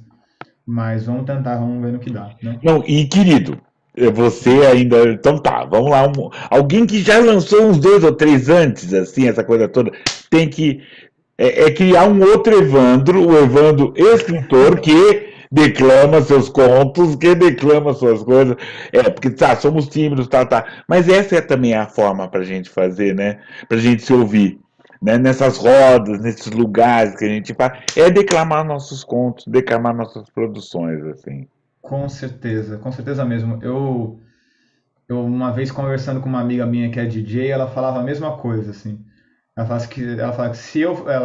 mas vamos tentar, vamos ver no que dá, né? Não, e querido, você ainda. Então tá, vamos lá. Alguém que já lançou uns dois ou três antes, assim, essa coisa toda, tem que criar um outro Evandro, o Evandro escritor, que declama seus contos, que declama suas coisas. Porque tá, somos tímidos, tá, tá. Mas essa é também a forma pra gente fazer, né? Pra gente se ouvir. Né? Nessas rodas, nesses lugares que a gente faz, é declamar nossos contos, declamar nossas produções, assim. Com certeza mesmo. Eu uma vez conversando com uma amiga minha que é DJ, ela falava a mesma coisa, assim. Ela fala que ela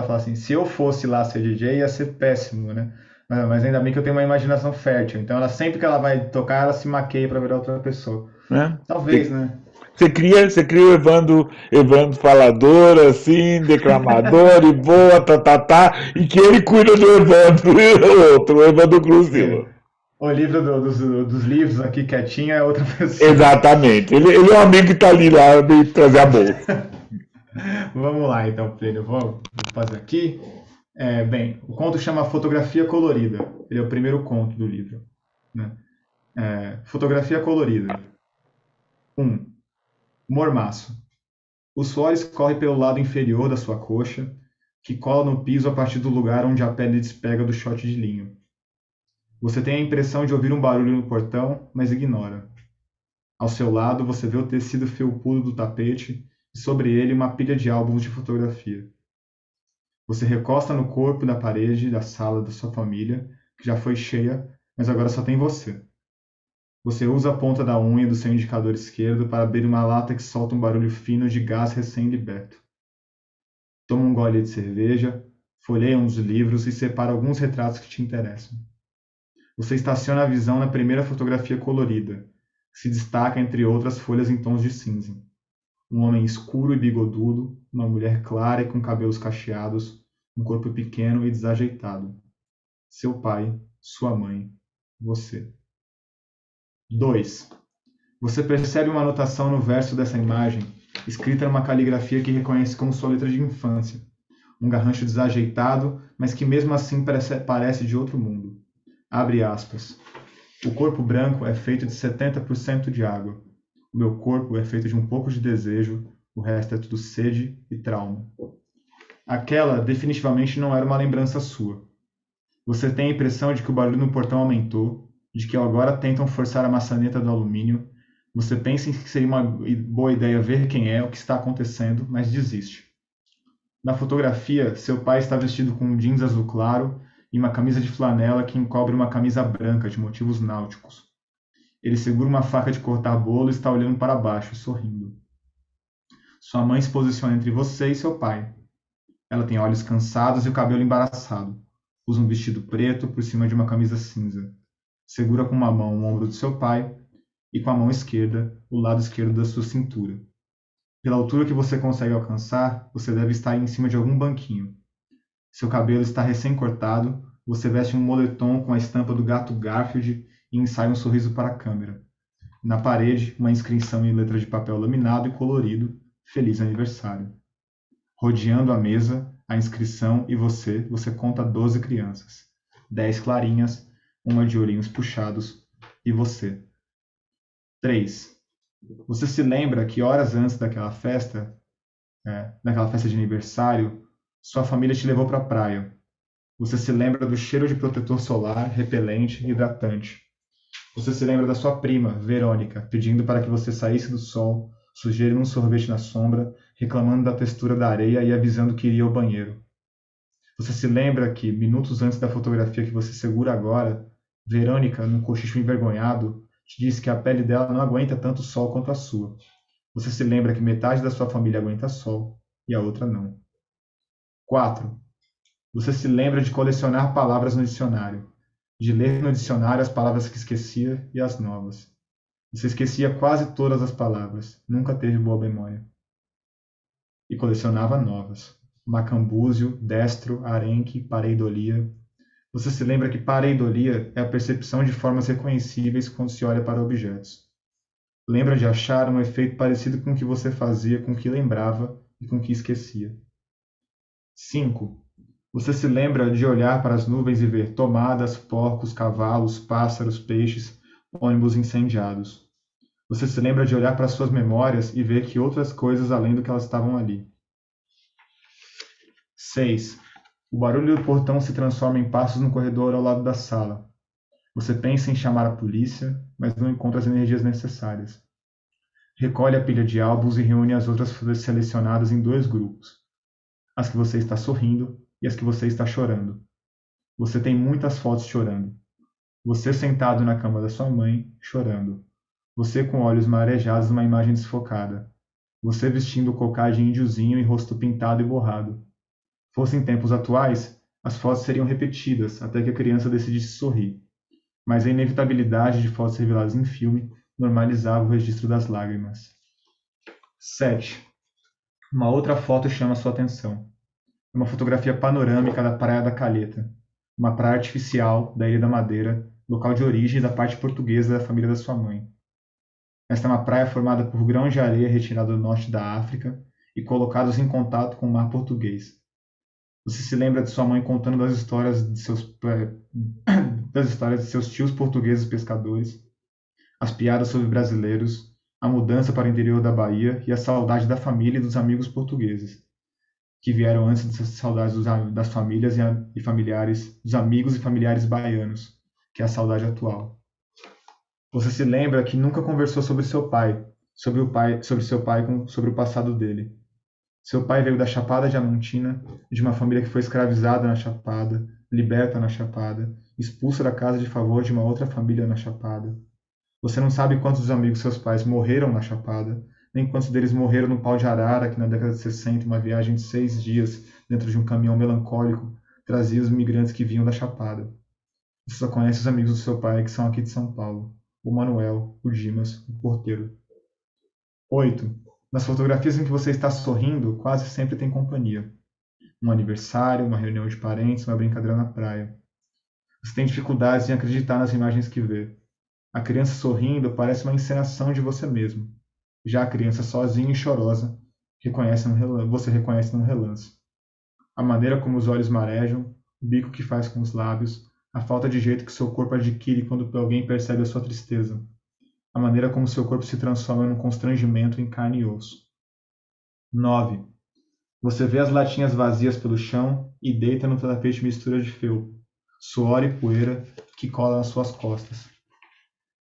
fala assim, se eu fosse lá ser DJ ia ser péssimo, né? Mas ainda bem que eu tenho uma imaginação fértil. Então ela sempre que ela vai tocar, ela se maqueia para virar outra pessoa. Né? Talvez, né? Você cria o Evandro falador, assim, declamador, e boa, tá, tá, tá, e que ele cuida do Evandro e o outro, o Evandro Cruzilo. O livro dos livros aqui quietinho é outra pessoa. Exatamente. Ele é um amigo que tá ali lá, de trazer a bolsa. Vamos lá, então, Plínio. Vou fazer aqui. Bem, o conto chama Fotografia Colorida. Ele é o primeiro conto do livro. Né? Fotografia Colorida. 1. Mormaço. O suor escorre pelo lado inferior da sua coxa, que cola no piso a partir do lugar onde a pele despega do short de linho. Você tem a impressão de ouvir um barulho no portão, mas ignora. Ao seu lado, você vê o tecido felpudo do tapete e sobre ele uma pilha de álbuns de fotografia. Você recosta no corpo da parede da sala da sua família, que já foi cheia, mas agora só tem você. Você usa a ponta da unha do seu indicador esquerdo para abrir uma lata que solta um barulho fino de gás recém-liberto. Toma um gole de cerveja, folheia um dos livros e separa alguns retratos que te interessam. Você estaciona a visão na primeira fotografia colorida, que se destaca entre outras folhas em tons de cinza. Um homem escuro e bigodudo, uma mulher clara e com cabelos cacheados, um corpo pequeno e desajeitado. Seu pai, sua mãe, você. 2. Você percebe uma anotação no verso dessa imagem, escrita numa caligrafia que reconhece como sua letra de infância. Um garrancho desajeitado, mas que mesmo assim parece de outro mundo. Abre aspas. O corpo branco é feito de 70% de água. O meu corpo é feito de um pouco de desejo, o resto é tudo sede e trauma. Aquela definitivamente não era uma lembrança sua. Você tem a impressão de que o barulho no portão aumentou, de que agora tentam forçar a maçaneta do alumínio. Você pensa em que seria uma boa ideia ver quem é, o que está acontecendo, mas desiste. Na fotografia, seu pai está vestido com um jeans azul claro e uma camisa de flanela que encobre uma camisa branca de motivos náuticos. Ele segura uma faca de cortar bolo e está olhando para baixo, sorrindo. Sua mãe se posiciona entre você e seu pai. Ela tem olhos cansados e o cabelo embaraçado. Usa um vestido preto por cima de uma camisa cinza. Segura com uma mão o ombro do seu pai e com a mão esquerda o lado esquerdo da sua cintura. Pela altura que você consegue alcançar, você deve estar em cima de algum banquinho. Seu cabelo está recém-cortado, você veste um moletom com a estampa do gato Garfield e ensaia um sorriso para a câmera. Na parede, uma inscrição em letra de papel laminado e colorido: Feliz aniversário. Rodeando a mesa, a inscrição e você conta 12 crianças. 10 clarinhas, uma de olhinhos puxados, e você. 3. Você se lembra que horas antes daquela festa de aniversário, sua família te levou para a praia. Você se lembra do cheiro de protetor solar, repelente e hidratante. Você se lembra da sua prima, Verônica, pedindo para que você saísse do sol, sugerindo um sorvete na sombra, reclamando da textura da areia e avisando que iria ao banheiro. Você se lembra que, minutos antes da fotografia que você segura agora, Verônica, num cochicho envergonhado, te disse que a pele dela não aguenta tanto sol quanto a sua. Você se lembra que metade da sua família aguenta sol e a outra não. 4. Você se lembra de colecionar palavras no dicionário, de ler no dicionário as palavras que esquecia e as novas. Você esquecia quase todas as palavras, nunca teve boa memória. E colecionava novas. Macambúzio, destro, arenque, pareidolia. Você se lembra que pareidolia é a percepção de formas reconhecíveis quando se olha para objetos. Lembra de achar um efeito parecido com o que você fazia, com o que lembrava e com o que esquecia. 5. Você se lembra de olhar para as nuvens e ver tomadas, porcos, cavalos, pássaros, peixes, ônibus incendiados. Você se lembra de olhar para suas memórias e ver que outras coisas além do que elas estavam ali. 6. O barulho do portão se transforma em passos no corredor ao lado da sala. Você pensa em chamar a polícia, mas não encontra as energias necessárias. Recolhe a pilha de álbuns e reúne as outras folhas selecionadas em 2 grupos. As que você está sorrindo e as que você está chorando. Você tem muitas fotos chorando. Você sentado na cama da sua mãe, chorando. Você com olhos marejados numa imagem desfocada. Você vestindo o cocá de índiozinho e rosto pintado e borrado. Fossem tempos atuais, as fotos seriam repetidas até que a criança decidisse sorrir. Mas a inevitabilidade de fotos reveladas em filme normalizava o registro das lágrimas. 7. Uma outra foto chama sua atenção. É uma fotografia panorâmica da Praia da Calheta, uma praia artificial da Ilha da Madeira, local de origem da parte portuguesa da família da sua mãe. Esta é uma praia formada por grãos de areia retirados do norte da África e colocados em contato com o mar português. Você se lembra de sua mãe contando das histórias de seus tios portugueses pescadores, as piadas sobre brasileiros, a mudança para o interior da Bahia e a saudade da família e dos amigos portugueses, que vieram antes dessas saudades das famílias e familiares, dos amigos e familiares baianos, que é a saudade atual. Você se lembra que nunca conversou sobre seu pai, sobre o passado dele. Seu pai veio da Chapada Diamantina, de uma família que foi escravizada na Chapada, liberta na Chapada, expulsa da casa de favor de uma outra família na Chapada. Você não sabe quantos dos amigos seus pais morreram na Chapada, nem quantos deles morreram no pau de arara, que na década de 60, uma viagem de 6 dias, dentro de um caminhão melancólico, trazia os migrantes que vinham da Chapada. Você só conhece os amigos do seu pai, que são aqui de São Paulo: o Manuel, o Dimas, o porteiro. 8. Nas fotografias em que você está sorrindo, quase sempre tem companhia. Um aniversário, uma reunião de parentes, uma brincadeira na praia. Você tem dificuldades em acreditar nas imagens que vê. A criança sorrindo parece uma encenação de você mesmo. Já a criança sozinha e chorosa, você reconhece num relance. A maneira como os olhos marejam, o bico que faz com os lábios, a falta de jeito que seu corpo adquire quando alguém percebe a sua tristeza. A maneira como seu corpo se transforma num constrangimento em carne e osso. 9. Você vê as latinhas vazias pelo chão e deita no tapete mistura de feltro, suor e poeira que cola nas suas costas.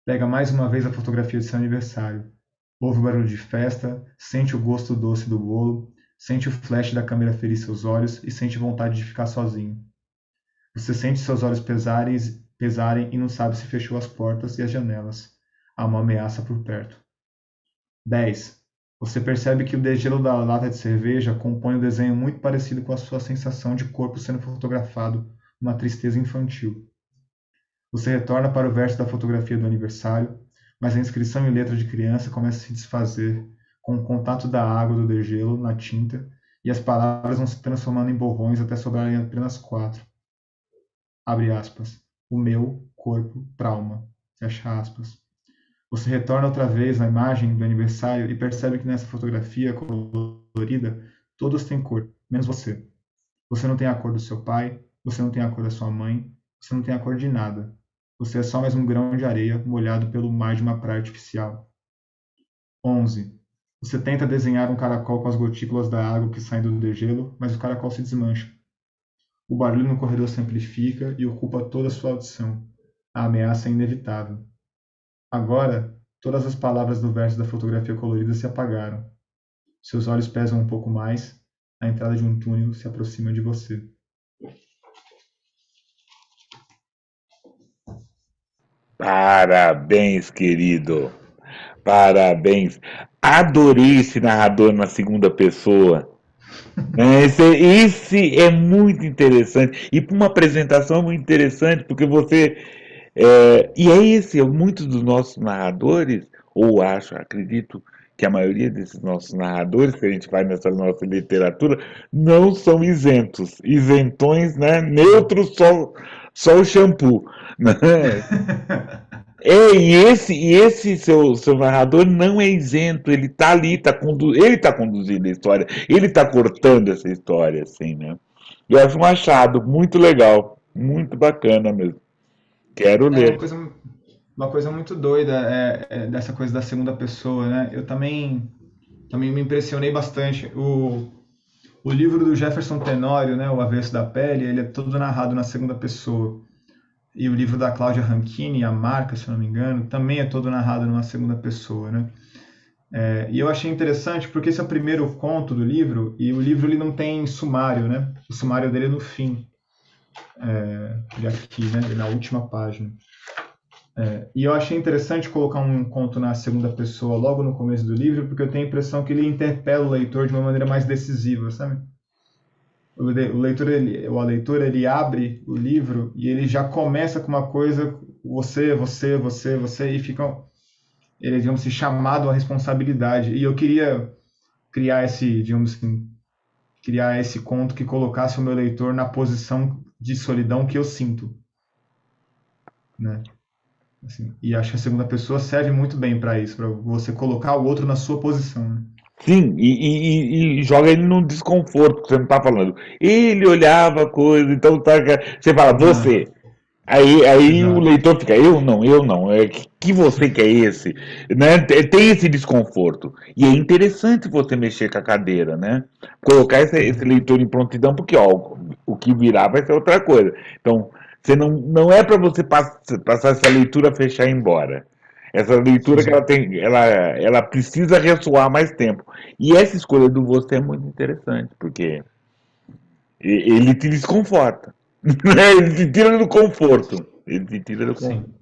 Pega mais uma vez a fotografia de seu aniversário. Ouve o barulho de festa, sente o gosto doce do bolo, sente o flash da câmera ferir seus olhos e sente vontade de ficar sozinho. Você sente seus olhos pesarem e não sabe se fechou as portas e as janelas. Há uma ameaça por perto. 10. Você percebe que o degelo da lata de cerveja compõe um desenho muito parecido com a sua sensação de corpo sendo fotografado numa tristeza infantil. Você retorna para o verso da fotografia do aniversário, mas a inscrição em letra de criança começa a se desfazer com o contato da água do degelo na tinta e as palavras vão se transformando em borrões até sobrarem apenas 4. Abre aspas. O meu corpo trauma. Fecha aspas. Você retorna outra vez na imagem do aniversário e percebe que nessa fotografia colorida todos têm cor, menos você. Você não tem a cor do seu pai, você não tem a cor da sua mãe, você não tem a cor de nada. Você é só mais um grão de areia molhado pelo mar de uma praia artificial. 11. Você tenta desenhar um caracol com as gotículas da água que saem do degelo, mas o caracol se desmancha. O barulho no corredor se amplifica e ocupa toda a sua audição. A ameaça é inevitável. Agora, todas as palavras do verso da fotografia colorida se apagaram. Seus olhos pesam um pouco mais. A entrada de um túnel se aproxima de você. Parabéns, querido. Parabéns. Adorei esse narrador na segunda pessoa. Esse é muito interessante. E para uma apresentação muito interessante, porque você. E é esse, muitos dos nossos narradores, ou acredito que a maioria desses nossos narradores que a gente faz nessa nossa literatura, não são isentos. Isentões, né? Neutros, só o shampoo. Né? E esse seu narrador não é isento, ele tá ali, ele tá conduzindo a história, ele tá cortando essa história, assim, né? Eu acho um achado muito legal, muito bacana mesmo. Quero É ler. uma coisa muito doida dessa coisa da segunda pessoa, né? Eu também me impressionei bastante. O livro do Jefferson Tenório, né, O Avesso da Pele, ele é todo narrado na segunda pessoa. E o livro da Cláudia Rankine, A Marca, se eu não me engano, também é todo narrado numa segunda pessoa, né? E eu achei interessante porque esse é o primeiro conto do livro e o livro ele não tem sumário, né? O sumário dele é no fim, ele aqui, né? Na última página. E eu achei interessante colocar um conto na segunda pessoa logo no começo do livro porque eu tenho a impressão que ele interpela o leitor de uma maneira mais decisiva, sabe? O leitor, a leitura, ele abre o livro e ele já começa com uma coisa, você, e fica, ele, digamos assim, chamado à responsabilidade. E eu queria criar criar esse conto que colocasse o meu leitor na posição de solidão que eu sinto, né? Assim, e acho que a segunda pessoa serve muito bem para isso, para você colocar o outro na sua posição, né? Sim, e joga ele num desconforto, que você não tá falando. Ele olhava a coisa, então você fala, você. Aham, Aí o exato. leitor fica, eu não. Que você que é esse? Né? Tem esse desconforto. E é interessante você mexer com a cadeira, né? Colocar esse leitor em prontidão, porque ó, o que virar vai ser outra coisa. Então, você não é para você passar essa leitura, fechar e ir embora. Essa leitura que Sim. ela precisa ressoar mais tempo. E essa escolha do você é muito interessante, porque ele te desconforta. Ele te tira do conforto. Ele te tira do conforto. Sim.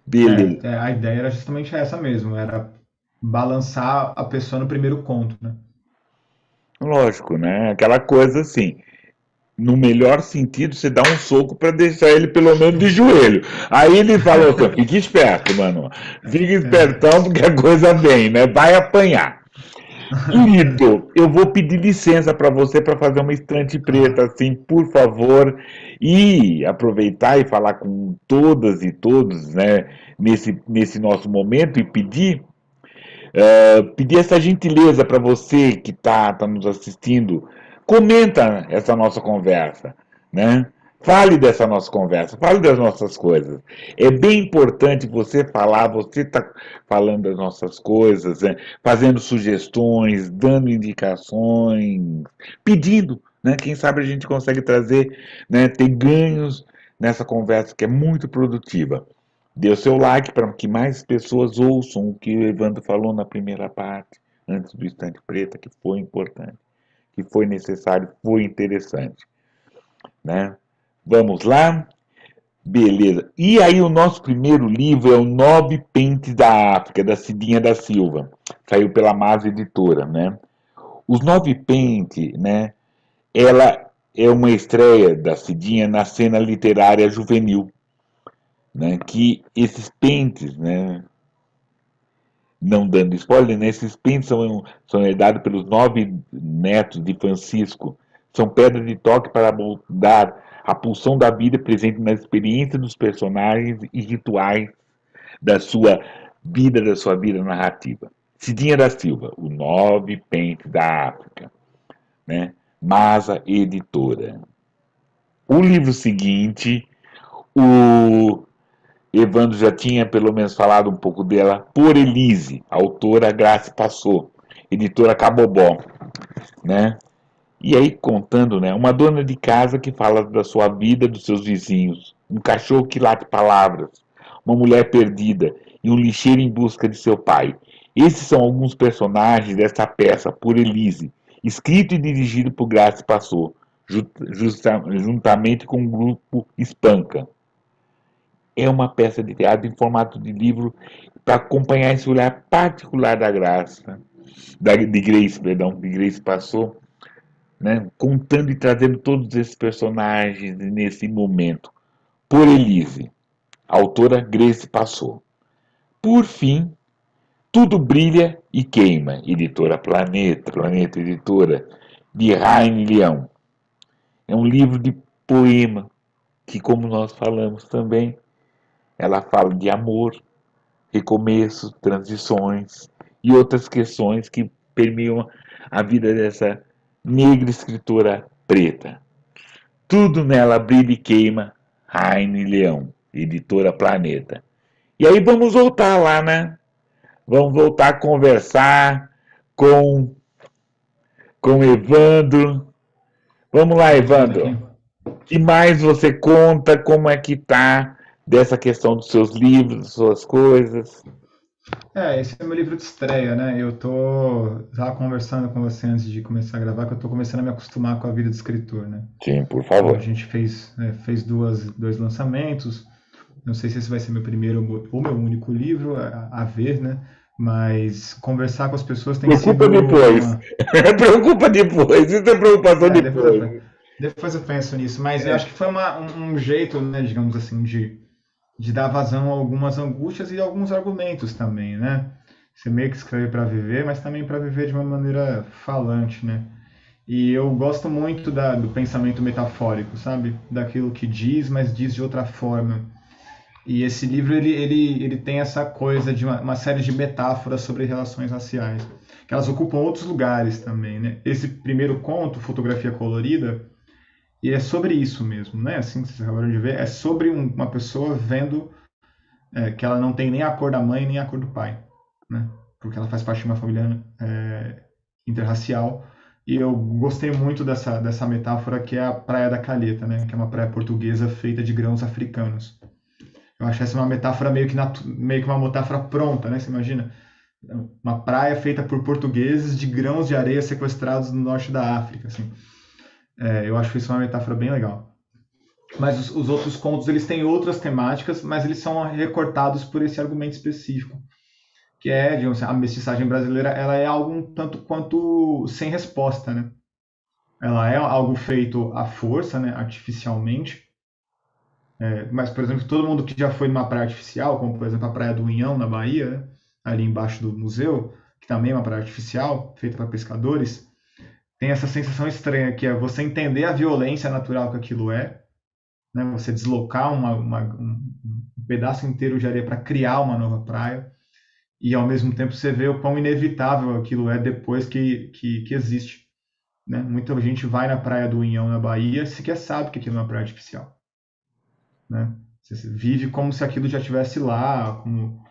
Beleza. A ideia era justamente essa mesmo, era balançar a pessoa no primeiro conto, né? Lógico, né? Aquela coisa assim. No melhor sentido, você dá um soco para deixar ele pelo menos de joelho. Aí ele fala assim: fique esperto, mano. Fique espertão porque a coisa vem, né? Vai apanhar. Querido, eu vou pedir licença para você para fazer uma estante preta, Claro. assim, por favor, e aproveitar e falar com todas e todos, né, nesse nosso momento e pedir essa gentileza para você que tá nos assistindo, comenta essa nossa conversa, né? Fale dessa nossa conversa, fale das nossas coisas. É bem importante você falar, você está falando das nossas coisas, né? Fazendo sugestões, dando indicações, pedindo, né? Quem sabe a gente consegue trazer, né? Ter ganhos nessa conversa que é muito produtiva. Dê o seu like para que mais pessoas ouçam o que o Evandro falou na primeira parte, antes do Estante Preta, que foi importante, que foi necessário, foi interessante, né? Vamos lá? Beleza. E aí o nosso primeiro livro é o Nove Pentes da África, da Cidinha da Silva. Saiu pela Mas Editora, né? Os Nove Pentes, né? Ela é uma estreia da Cidinha na cena literária juvenil, né? Que esses pentes, né? Não dando spoiler, né? Esses pins são herdados pelos 9 netos de Francisco. São pedras de toque para moldar a pulsão da vida presente na experiência dos personagens e rituais da sua vida narrativa. Cidinha da Silva, o Nove Pentes da África, né? Masa Editora. O livro seguinte, o Evandro já tinha pelo menos falado um pouco dela, Por Elise, autora Graça Passou, editora Cabobó, né? E aí contando, né, uma dona de casa que fala da sua vida, dos seus vizinhos, um cachorro que late palavras, uma mulher perdida e um lixeiro em busca de seu pai. Esses são alguns personagens dessa peça, Por Elise, escrito e dirigido por Graça Passou, juntamente com o grupo Espanca. É uma peça de teatro em formato de livro para acompanhar esse olhar particular da Graça, de Grace, perdão, de Grace Passou, né? Contando e trazendo todos esses personagens nesse momento. Por Elise, a autora Grace Passou. Por fim, Tudo Brilha e Queima, editora Planeta, Planeta Editora, de Raine Leão. É um livro de poema que, como nós falamos também, ela fala de amor, recomeços, transições e outras questões que permeiam a vida dessa negra escritora preta. Tudo nela brilha e queima, Raine Leão, editora Planeta. E aí vamos voltar lá, né? Vamos voltar a conversar com, com Evandro. Vamos lá, Voltando aqui. Evandro. Que mais você conta? Como é que tá dessa questão dos seus livros, das suas coisas? Esse é meu livro de estreia, né? Tava conversando com você antes de começar a gravar, que eu tô começando a me acostumar com a vida de escritor, né? Sim, por Então a favor. gente fez dois lançamentos. Não sei se esse vai ser meu primeiro ou meu único livro a ver, né? Mas conversar com as pessoas tem Preocupa sido depois. uma. Preocupa depois. Isso é preocupação Depois depois. depois eu penso nisso. Mas eu acho que foi um jeito, né, digamos assim, de dar vazão a algumas angústias e alguns argumentos também, né? Você meio que escreve para viver, mas também para viver de uma maneira falante, né? E eu gosto muito do pensamento metafórico, sabe? Daquilo que diz, mas diz de outra forma. E esse livro ele tem essa coisa de uma série de metáforas sobre relações raciais, que elas ocupam outros lugares também, né? Esse primeiro conto, Fotografia Colorida, e é sobre isso mesmo, né? Assim que vocês acabaram de ver, é sobre uma pessoa vendo que ela não tem nem a cor da mãe nem a cor do pai, né? Porque ela faz parte de uma família interracial. E eu gostei muito dessa metáfora que é a Praia da Calheta, né? Que é uma praia portuguesa feita de grãos africanos. Eu acho essa uma metáfora meio que uma metáfora pronta, né? Você imagina? Uma praia feita por portugueses de grãos de areia sequestrados no norte da África, assim. Eu acho isso uma metáfora bem legal. Mas os outros contos, eles têm outras temáticas, mas eles são recortados por esse argumento específico, que é, digamos assim, a mestiçagem brasileira, ela é algo um tanto quanto sem resposta, né? Ela é algo feito à força, né, artificialmente. Mas, por exemplo, todo mundo que já foi numa praia artificial, como por exemplo a Praia do Unhão, na Bahia, né, ali embaixo do museu, que também é uma praia artificial, feita para pescadores, tem essa sensação estranha que é você entender a violência natural que aquilo é, né? Você deslocar um pedaço inteiro de areia para criar uma nova praia, e ao mesmo tempo você vê o quão inevitável aquilo é depois que existe. Né? Muita gente vai na praia do Unhão, na Bahia, e sequer sabe que aquilo é uma praia artificial. Né? Você vive como se aquilo já estivesse lá, como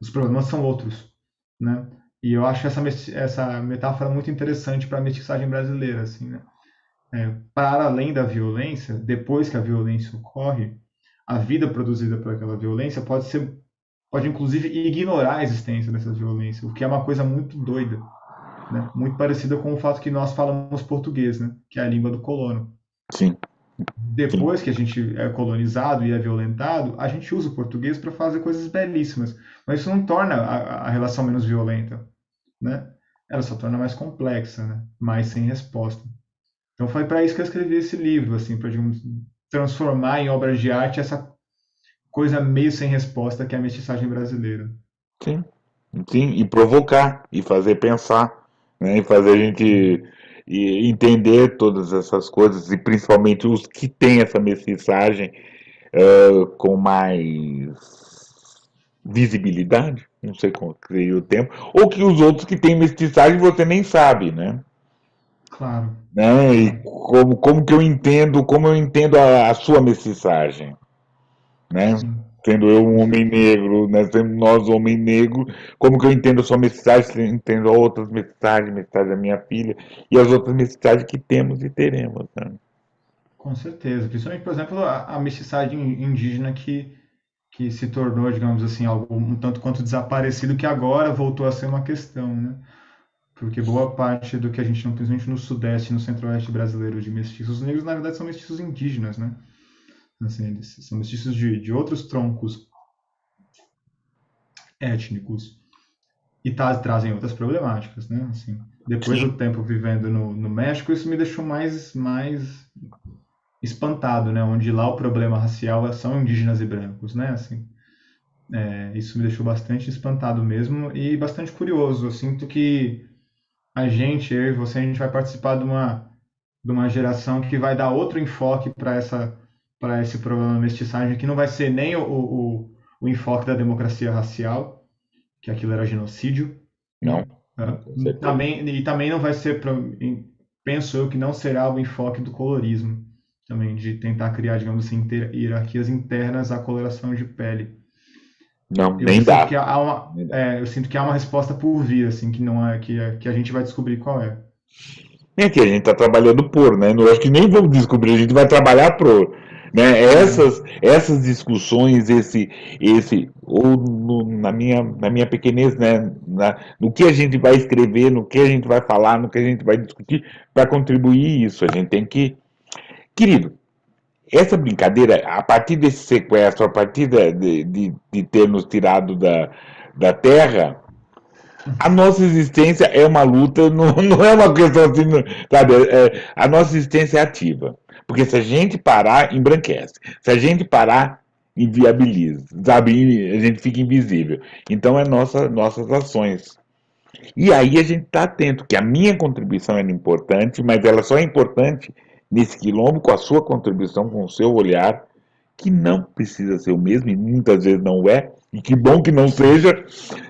os problemas são outros. Né? E eu acho essa metáfora muito interessante para a mestiçagem brasileira. Assim, né? Para além da violência, depois que a violência ocorre, a vida produzida por aquela violência pode inclusive ignorar a existência dessa violência, o que é uma coisa muito doida, né? Muito parecida com o fato que nós falamos português, né? Que é a língua do colono. Sim, sim, Depois que a gente é colonizado e é violentado, a gente usa o português para fazer coisas belíssimas, mas isso não torna a relação menos violenta, né? Ela só torna mais complexa, né? Mais sem resposta. Então foi para isso que eu escrevi esse livro, assim, para transformar em obras de arte essa coisa meio sem resposta que é a mestiçagem brasileira. sim, sim, e provocar, e fazer pensar, né? E fazer a gente entender todas essas coisas, e principalmente os que têm essa mestiçagem com mais visibilidade, não sei qual seria o tempo, ou que os outros que têm mestiçagem você nem sabe, né? Claro, Né? E claro. como que eu entendo, como eu entendo a sua mestiçagem, né? Sim, Sendo eu um com homem certeza. negro, né? Sendo nós homem negro, como que eu entendo a sua mestiçagem, entendo as outras mestiçagens, mestiçagem da minha filha e as outras mestiçagens que temos e teremos, né? Com certeza. Principalmente, por exemplo, a mestiçagem indígena que se tornou, digamos assim, algo um tanto quanto desaparecido, que agora voltou a ser uma questão, né? Porque boa parte do que a gente não, principalmente no Sudeste e no Centro-Oeste brasileiro, de mestiços negros, na verdade são mestiços indígenas, né? Assim, eles são mestiços de outros troncos étnicos e trazem outras problemáticas, né? Assim, depois Sim. do tempo vivendo no México, isso me deixou mais espantado, né? Onde lá o problema racial são indígenas e brancos, né? Assim, isso me deixou bastante espantado mesmo e bastante curioso. Eu sinto que eu e você, a gente vai participar de uma geração que vai dar outro enfoque para esse problema da mestiçagem, que não vai ser nem o enfoque da democracia racial, que aquilo era genocídio, Não, né? com certeza. Também não vai ser, penso eu, que não será o enfoque do colorismo, também de tentar criar, digamos assim, hierarquias internas à coloração de pele. Não, Eu nem sinto dá. que há uma, Nem dá. eu sinto que há uma resposta por vir, assim, que não é que a gente vai descobrir qual é. E aqui a gente está trabalhando por, né? Eu acho que nem vamos descobrir, a gente vai trabalhar por, né? É, Essas discussões, ou na minha pequenez, né? No que a gente vai escrever, no que a gente vai falar, no que a gente vai discutir, para contribuir isso. A gente tem que, querido, essa brincadeira, a partir desse sequestro, a partir de ter nos tirado da Terra, a nossa existência é uma luta, não, não é uma questão assim, sabe? A nossa existência é ativa. Porque se a gente parar, embranquece. Se a gente parar, inviabiliza, sabe? A gente fica invisível. Então é nossas ações. E aí a gente está atento, que a minha contribuição é importante, mas ela só é importante nesse quilombo com a sua contribuição, com o seu olhar, que não precisa ser o mesmo, e muitas vezes não é, e que bom que não sim, seja,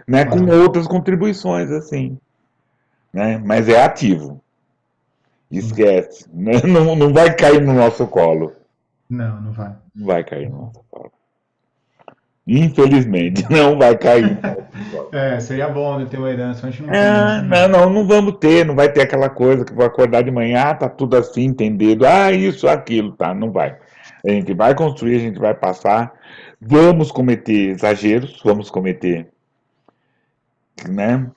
né, com claro. outras contribuições, assim, né, mas é ativo, Sim. esquece, né, não, não vai cair no nosso colo, Não, não vai. não vai cair no nosso colo, infelizmente, não vai cair no nosso colo. Seria bom de ter uma herança, mas a gente não tem Ah, isso não, ainda. não, não vamos ter, não vai ter aquela coisa que vou acordar de manhã, tá tudo assim, entendido, isso, aquilo, tá, não vai. A gente vai construir, a gente vai passar, vamos cometer exageros, vamos cometer, né,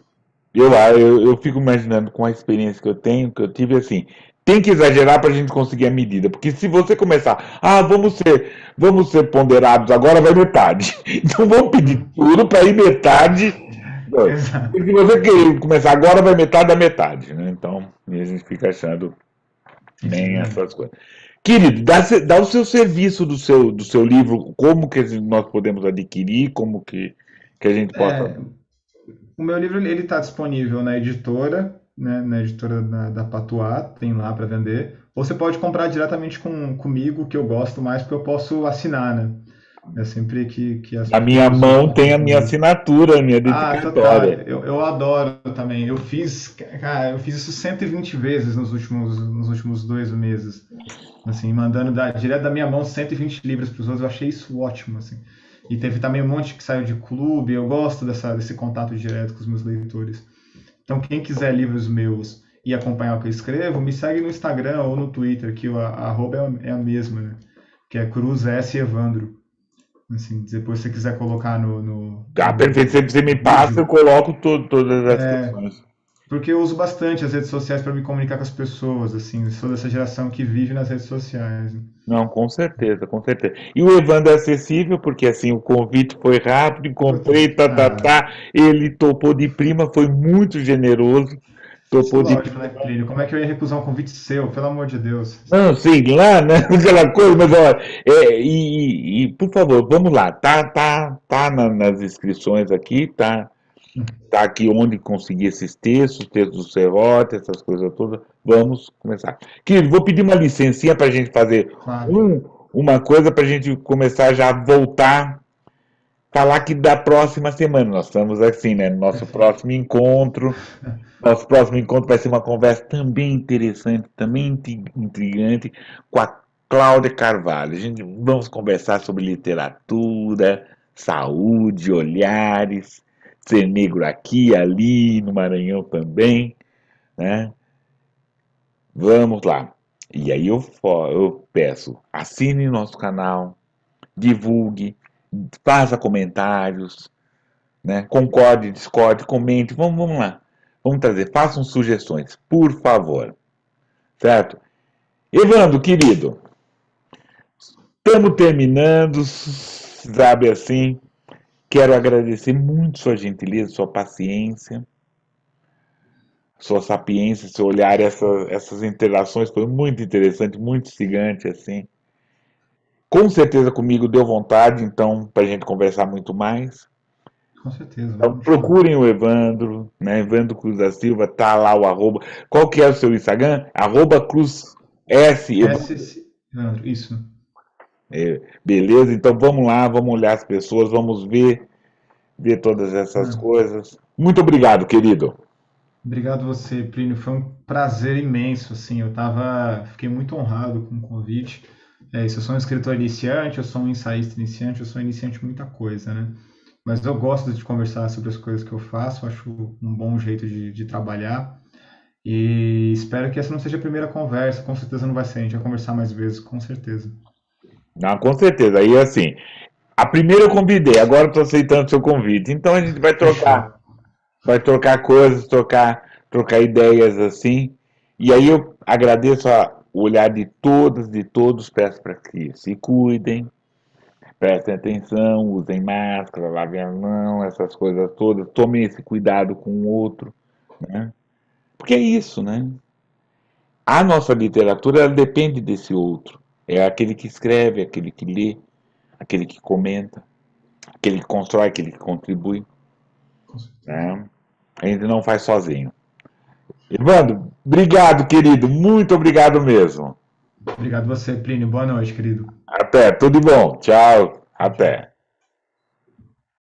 eu fico imaginando com a experiência que eu tenho, que eu tive assim, tem que exagerar para a gente conseguir a medida, porque se você começar, vamos ser ponderados, agora vai metade. Então vamos pedir tudo para ir metade. Exato. Porque se você querer começar agora, vai metade da metade, né? Então, a gente fica achando Isso é nem verdade. essas coisas. Querido, dá o seu serviço do seu livro, como que nós podemos adquirir, como que a gente possa. O meu livro ele está disponível na editora, né, na editora da Patuá, tem lá para vender. Ou você pode comprar diretamente comigo, que eu gosto mais, porque eu posso assinar, né? É sempre que as A minha pessoas mão tem compram a minha comigo. assinatura, a minha Ah, total. dedicatória. Eu adoro também. Cara, eu fiz isso 120 vezes nos últimos 2 meses. Assim, mandando direto da minha mão 120 libras para os outros. Eu achei isso ótimo, assim. E teve também um monte que saiu de clube. Eu gosto desse contato direto com os meus leitores. Então, quem quiser livros meus e acompanhar o que eu escrevo, me segue no Instagram ou no Twitter, que a arroba é a mesma, né? Que é Cruz S Evandro. Assim, depois se você quiser colocar Ah, perfeito. Se você me no passa, eu vídeo, coloco todas as questões. porque eu uso bastante as redes sociais para me comunicar com as pessoas, assim, eu sou dessa geração que vive nas redes sociais, né? Não, com certeza, com certeza. E o Evandro é acessível, porque assim, o convite foi rápido, encontrei, Puta, tá, tá, tá. Ele topou de prima, foi muito generoso, isso é topou de lógico, né, prima. Plínio? Como é que eu ia recusar um convite seu, pelo amor de Deus? Não, sei lá, né? Aquela coisa, mas olha, por favor, vamos lá, tá nas inscrições aqui, tá aqui onde conseguir esses textos, textos do Serrote, essas coisas todas. Vamos começar. Querido, vou pedir uma licencinha para a gente fazer Claro. um, uma coisa para a gente começar já a voltar, falar que da próxima semana. Nós estamos assim, né? No nosso Perfeito. próximo encontro. Nosso próximo encontro vai ser uma conversa também interessante, também intrigante, com a Cláudia Carvalho. A gente vamos conversar sobre literatura, saúde, olhares, ser negro aqui, ali, no Maranhão também, né? Vamos lá. E aí eu peço, assine nosso canal, divulgue, faça comentários, né? Concorde, discorde, comente, vamos lá. Vamos trazer, façam sugestões, por favor, certo? Evandro, querido, estamos terminando, sabe assim, quero agradecer muito sua gentileza, sua paciência, sua sapiência, seu olhar, essas interações foi muito interessante, muito instigante, assim. Com certeza comigo deu vontade, então, para a gente conversar muito mais. Com certeza, Então, vamos sim. procurem o Evandro, né? Evandro Cruz da Silva, tá lá o arroba. Qual que é o seu Instagram? Arroba Cruz S. Evandro. Leandro, isso. Beleza? Então vamos lá, vamos olhar as pessoas, vamos ver todas essas Ah, coisas. Muito obrigado, querido. obrigado você, Plínio. Foi um prazer imenso, assim. Fiquei muito honrado com o convite. É isso, eu sou um escritor iniciante, eu sou um ensaísta iniciante, eu sou iniciante em muita coisa, né? Mas eu gosto de conversar sobre as coisas que eu faço, acho um bom jeito de trabalhar. E espero que essa não seja a primeira conversa, com certeza não vai ser, a gente vai conversar mais vezes, com certeza. Não, com certeza. Aí assim, a primeira eu convidei, agora estou aceitando o seu convite. Então a gente Fechou. vai trocar coisas, trocar ideias assim. E aí eu agradeço o olhar de todas, de todos, peço para que se cuidem, prestem atenção, usem máscara, lavem as mãos, essas coisas todas, tomem esse cuidado com o outro, né? Porque é isso, né? A nossa literatura ela depende desse outro. É aquele que escreve, aquele que lê, aquele que comenta, aquele que constrói, aquele que contribui, Com certeza. né? A gente não faz sozinho. Evandro, obrigado, querido, muito obrigado mesmo. Obrigado você, Plínio. Boa noite, querido. Até, tudo de bom. Tchau, Tchau, tchau. até.